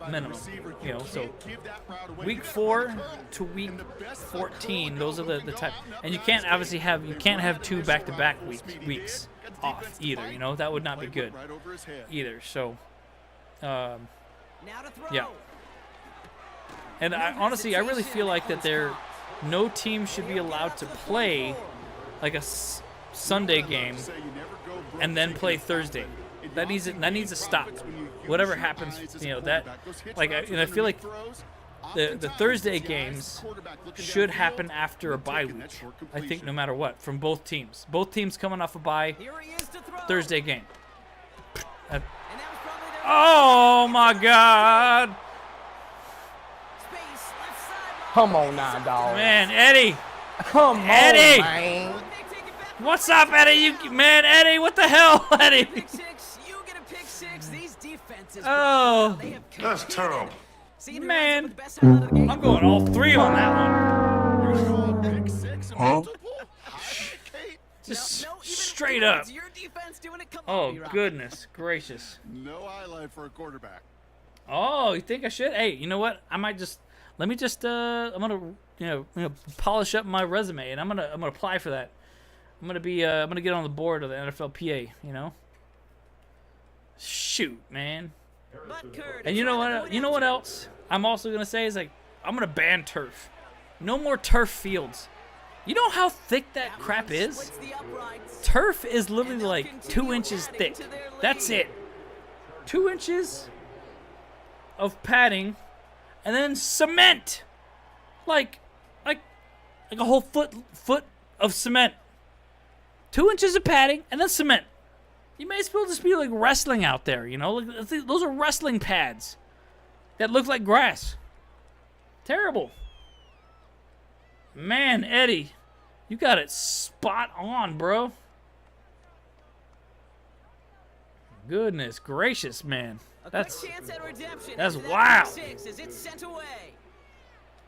you know. So week 4 to week 14, those are the type, and you can't obviously have two back-to-back weeks off either, you know. That would not be good either. So Now to throw. yeah. And I honestly really feel like that no team should be allowed to play like a Sunday game and then play Thursday. That needs to stop. Whatever happens, you know, that like I feel like the Thursday games should happen after a bye week. I think no matter what, from both teams. Both teams coming off a bye, Here he is to throw. Thursday game. And that was probably their Oh my God. space. Left sideline. Come on now, dog. Man, Eddie. Come on, Eddie! man. They take it back. What's up, Eddie? Eddie, what the hell, Eddie? Pick six. You get a pick six. These defenses. Oh, They have That's terrible. See, they're man. with the best highlight of the game. I'm going all 3 on that one. Pick six and multiple? Just No, even straight if up. it's your defense doing it. Come Oh, on, B-Rock. goodness gracious. No highlight for a quarterback. Oh, you think I should? Hey, you know what? I might just I'm gonna polish up my resume, and I'm gonna apply for that. I'm gonna get on the board of the NFLPA. You know. Shoot, man. But Kurt, And you know what? You know what else? I'm also gonna say is like I'm gonna ban turf. No more turf fields. You know how thick that crap is? Splits the uprights. Turf is literally like 2 inches thick. That's it. 2 inches of padding, and then cement. Like a whole foot of cement. 2 inches of padding and then cement. You may as well just be like wrestling out there, you know? Like, those are wrestling pads that look like grass. Terrible. Man, Eddie, you got it spot on, bro. Goodness gracious, man. Quick chance at redemption. that's Into that wild. pick six as it's sent away.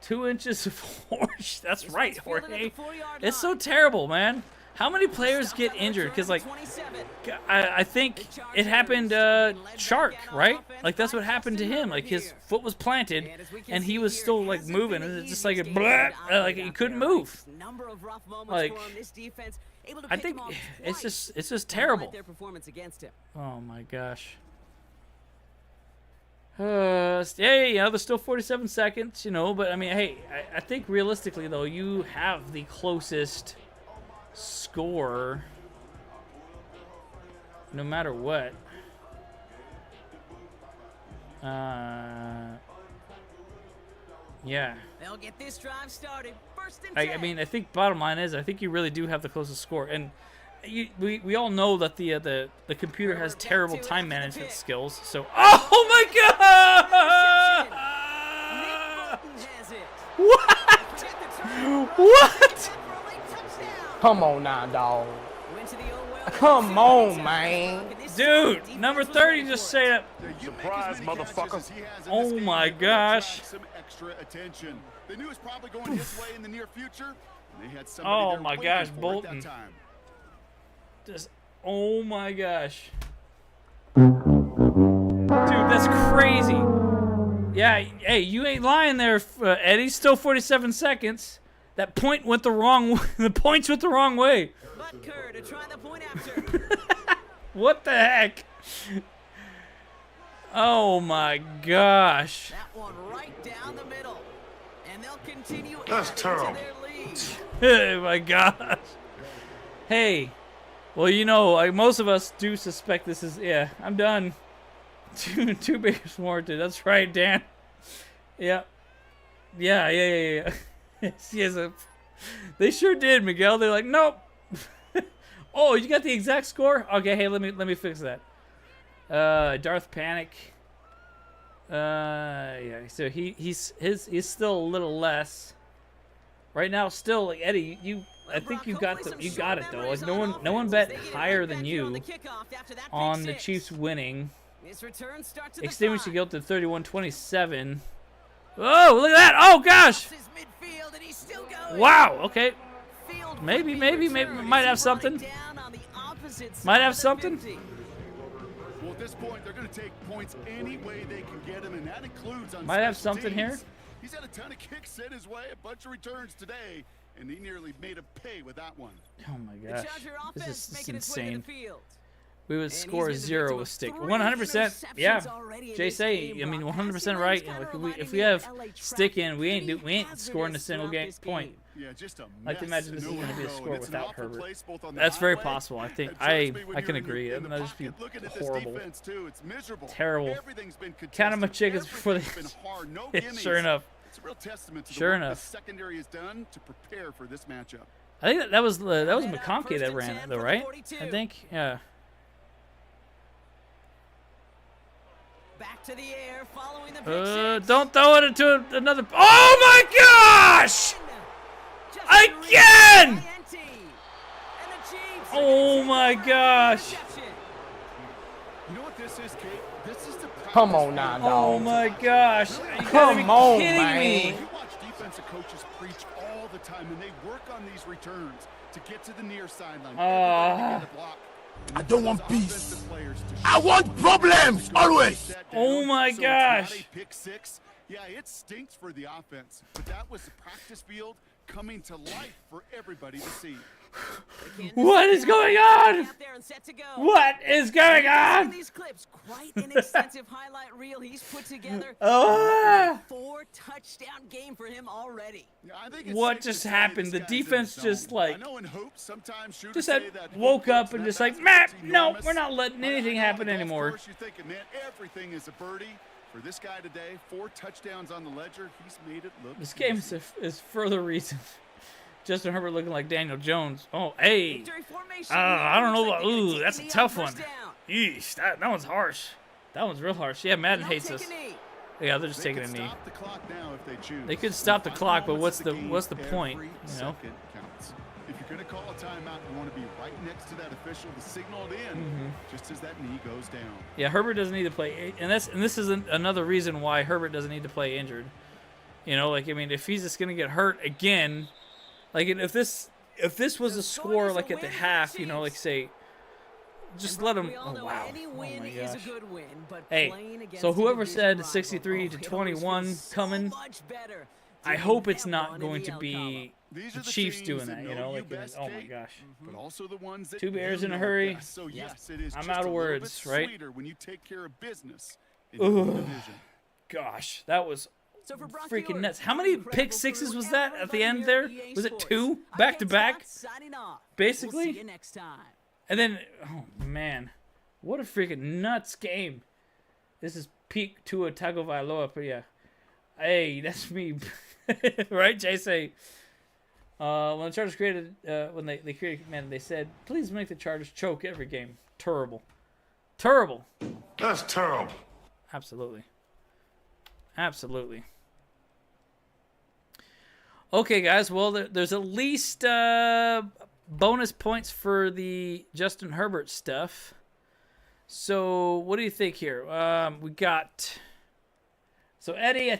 2 inches of horse. That's right, This one's fielded Jorge. at the 4-yard It's so line. terrible, man. How many players Stop get that injured? return Because, like, 27. I think it happened Shark, right? Like, that's what happened to him. Like, his foot was planted, and he was still, like, moving. And it's just like, like he couldn't move. Number of rough moments Like, for him. This defense able to I pick think him off it's twice just and terrible. highlight their performance against him. Oh, my gosh. Yeah, there's still 47 seconds, you know, but I mean, hey, I think realistically, though, you have the closest score no matter what. Yeah. They'll get this drive started. First and I 10. mean, I think bottom line is, I think you really do have the closest score, and we all know that the computer has terrible time management skills. So, oh my god! Nick Bolton has it. What? Get the turn. What? For a late touchdown. Come on now, dog. Went to the old well. Come on, man. Dude, number 30 just straight up. Surprise, motherfucker. Oh my gosh. Some extra attention. They knew it was probably going his way in the near future. And they had somebody Oh there my waiting gosh, for it Bolton. that time. Just, oh my gosh. Dude, that's crazy. Yeah, hey, you ain't lying there, Eddie. Still 47 seconds. That point went the wrong way. The points went the wrong way. But Kerr to try the point after. What the heck? Oh my gosh. That one right down the middle. And they'll continue That's adding terrible. to their lead. Oh my gosh. Hey, well, you know, most of us do suspect this is, yeah, I'm done. Two biggest warranted. That's right, Dan. Yeah. Yeah. Yes, they sure did, Miguel. They're like, nope. Oh, you got the exact score? Okay, hey, let me fix that. Darth Panic. Yeah, so he's still a little less. right now, still, like Eddie, I think you got it though. Like no one bet higher than you on the Chiefs winning. Extinguish the guilt to 31-27. Oh, look at that! Oh gosh! Wow. Okay. Maybe might have something. Might have something. Well, at this point, they're going to take points any way they can get them, and that includes on Might have special something here. teams. He's had a ton of kicks sent his way, a bunch of returns today, and he nearly made a pay with that one. Oh my gosh, this is insane. We would score 0 with stick. 100%. Yeah, Jay say. I mean, 100% right. You know, if we have stick in, we ain't scoring a single point. Yeah, just a I can imagine this is going to be a score It's an without awful Herbert. place, both on the That's very highway, possible. I think and trust me, when I you're can in the- agree. in the That would just be pocket, looking at this horrible. defense, too, it's miserable. Terrible. Everything's been Count 'em my contested. chickens before they. Everything's been hard. No Yeah, gimmies. sure enough. It's a real testament to the Sure work enough. the secondary has done to prepare for this matchup. I think that was McConkey that ran it though, right? I think. Yeah. Back to the air following the pick six. Don't throw it into another. Oh my gosh! Again! Oh my gosh! You know what this is, Kate? This is the Come on now, Oh dog. my gosh! You gotta Come be on, kidding man. me! You watch defensive coaches preach all the time, and they work on these returns to get to the near sideline. Everybody to get a block. I don't want peace. Offensive players to I want problems, always. that Oh down, my so it's gosh. not a pick six. Yeah, it stinks for the offense, but that was the practice field coming to life for everybody to see. What is going on? What is going on? These clips, quite an extensive highlight reel he's put together. Ah! 4 touchdown game for him already. Yeah, I think it's What safe to just say happened? this The guy's in defense zone. just, like, I know in hoops, sometimes shooters Just say had that woke hoop up and that just like, basket's no, enormous. we're not letting But out anything on the happen golf anymore. course, You're thinking, man, everything is a birdie. For this guy today, 4 touchdowns on the ledger. He's made it look This game easy. is further reason. Justin Herbert looking like Daniel Jones. Oh, hey. Victory formation. I don't know Looks like about. they're gonna Ooh, take that's a a knee tough on one. first down. Yeesh, that one's harsh. That one's real harsh. Yeah, Madden They'll hates take us. a knee. Yeah, they're just They taking a could knee. stop the clock now if they choose. They could stop the Final clock, but moments what's of the game, what's the point? every You know. second counts. If you're going to call a timeout, you want to be right next to that official to signal it in, Mm-hmm. just as that knee goes down. Yeah, Herbert doesn't need to play, and this is another reason why Herbert doesn't need to play injured. You know, like I mean, if he's just gonna get hurt again, like if this was a score like at the half, you know, like say, just let him. We all Oh know wow! any Oh win my is a gosh! good win, but Hey, playing against so a whoever division said rival, 63 to it always 21 feels so coming, much better to I hope it's have not one in going the to L be column. These the are the Chiefs teams doing that, you know, like best, oh my Kate, gosh. but also the ones that 2 bears you in a know hurry. best. So yes, it is I'm just out of a little words, bit right? sweeter when you take care of business in your own division. Gosh, that was So for Brock freaking Ewers, nuts. How many incredible pick sixes crew, was that at the everybody end here there? at EA Was it Sports. 2 I'm back to Kate back? Scott, signing off. Basically? We'll see you next time. And then, oh man, what a freaking nuts game! This is peak Tua Tagovailoa, but yeah, hey, that's me, right? Jay say, when the Chargers created, when they created Madden, they said, please make the Chargers choke every game. Terrible, terrible. That's terrible. Absolutely, absolutely. Okay, guys. Well, there's at least bonus points for the Justin Herbert stuff. So, what do you think here? We got. So Eddie,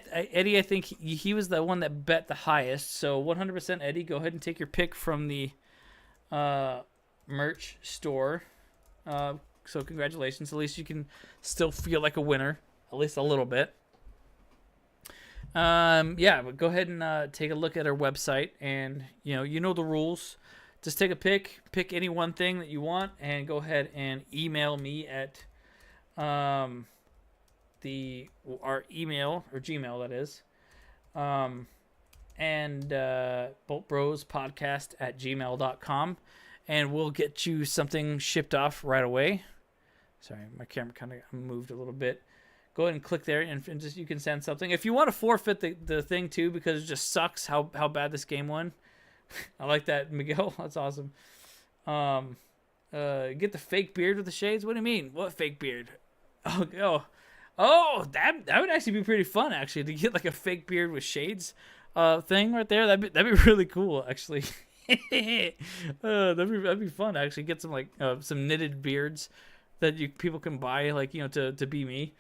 I think he was the one that bet the highest. So 100% Eddie. Go ahead and take your pick from the merch store. So congratulations. At least you can still feel like a winner, at least a little bit. Yeah, but go ahead and take a look at our website, and you know the rules. Just take a pick any one thing that you want, and go ahead and email me at our email or Gmail, that is, and boltbrospodcast@gmail.com, and we'll get you something shipped off right away. Sorry, my camera kind of moved a little bit. Go ahead and click there, and just you can send something. If you want to forfeit the thing too, because it just sucks how bad this game won. I like that, Miguel. That's awesome. Get the fake beard with the shades. What do you mean? What fake beard? Oh, that would actually be pretty fun, actually, to get like a fake beard with shades. thing right there. That'd be really cool, actually. That'd be fun. Actually, get some like some knitted beards that people can buy, like to be me,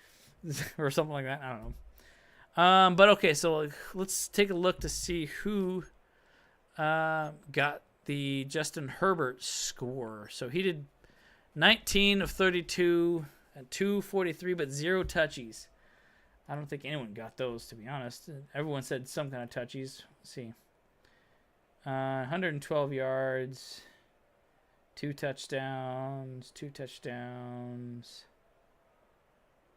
or something like that. I don't know. But okay, so let's take a look to see who got the Justin Herbert score. So he did 19 of 32 and 243, but 0 touchies. I don't think anyone got those, to be honest. Everyone said some kind of touchies. Let's see. 112 yards, 2 touchdowns, 2 touchdowns,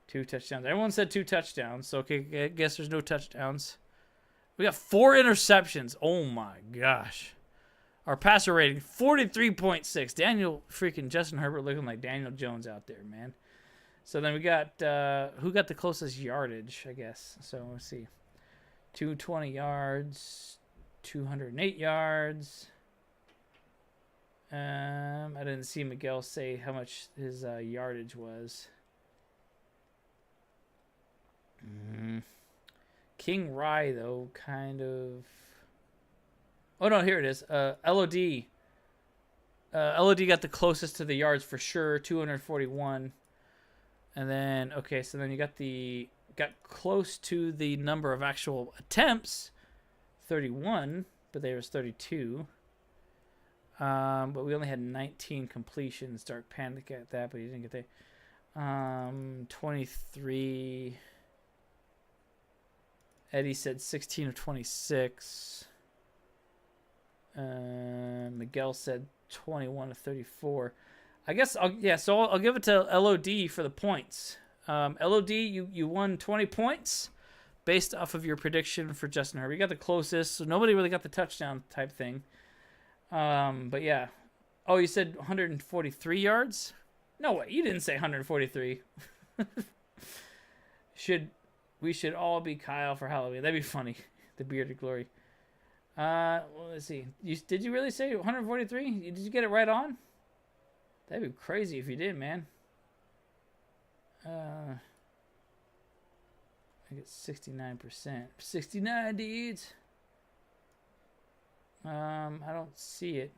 2 touchdowns. Everyone said 2 touchdowns, so okay, I guess there's no touchdowns. We got 4 interceptions. Oh my gosh. Our passer rating, 43.6. Daniel freaking Justin Herbert looking like Daniel Jones out there, man. So then we got, who got the closest yardage, I guess. So let's see. 220 yards, 208 yards. I didn't see Miguel say how much his yardage was. King Rye, though, kind of... Oh, no, here it is. LOD. LOD got the closest to the yards for sure, 241. And then, okay, so then you got close to the number of actual attempts, 31, but there was 32. But we only had 19 completions. Dark Panic at that, but he didn't get there. 23. Eddie said 16 of 26. Miguel said 21 of 34. I guess I'll give it to LOD for the points. LOD, you won 20 points based off of your prediction for Justin Herbert. You got the closest, so nobody really got the touchdown type thing. But yeah. Oh, you said 143 yards? No way, you didn't say 143. We should all be Kyle for Halloween. That'd be funny. The bearded glory. Well, let's see. Did you really say 143? Did you get it right on? That'd be crazy if you did, man. I get 69%. 69 dudes. I don't see it.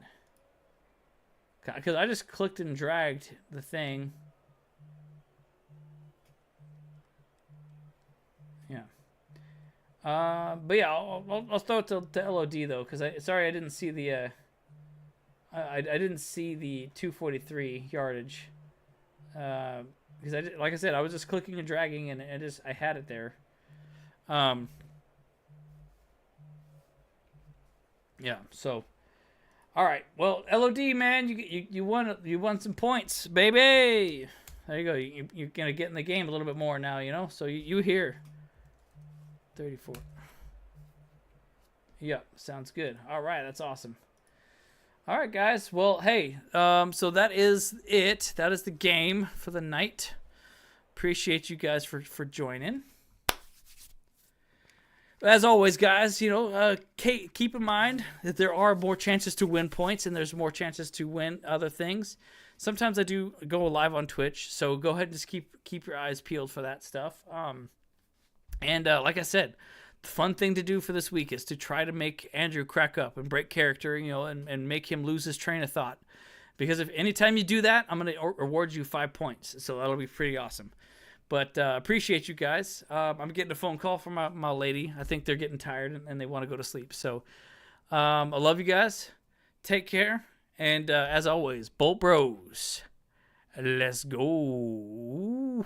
Because I just clicked and dragged the thing. Yeah. But yeah, I'll throw it to LOD though, because sorry I didn't see the I didn't see the 243 yardage. Because like I said, I was just clicking and dragging, and I had it there. Yeah. So, all right. Well, LOD man, you won some points, baby. There you go. You're gonna get in the game a little bit more now, you know. So you here. 34. Yep, sounds good. All right, that's awesome. All right, guys. Well, hey, so that is it. That is the game for the night. Appreciate you guys for joining. As always, guys, keep in mind that there are more chances to win points and there's more chances to win other things. Sometimes I do go live on Twitch, so go ahead and just keep your eyes peeled for that stuff. And like I said, the fun thing to do for this week is to try to make Andrew crack up and break character, and make him lose his train of thought. Because if anytime you do that, I'm going to reward you 5 points. So that'll be pretty awesome. But appreciate you guys. I'm getting a phone call from my lady. I think they're getting tired and they want to go to sleep. So I love you guys. Take care. And as always, Bolt Bros. Let's go.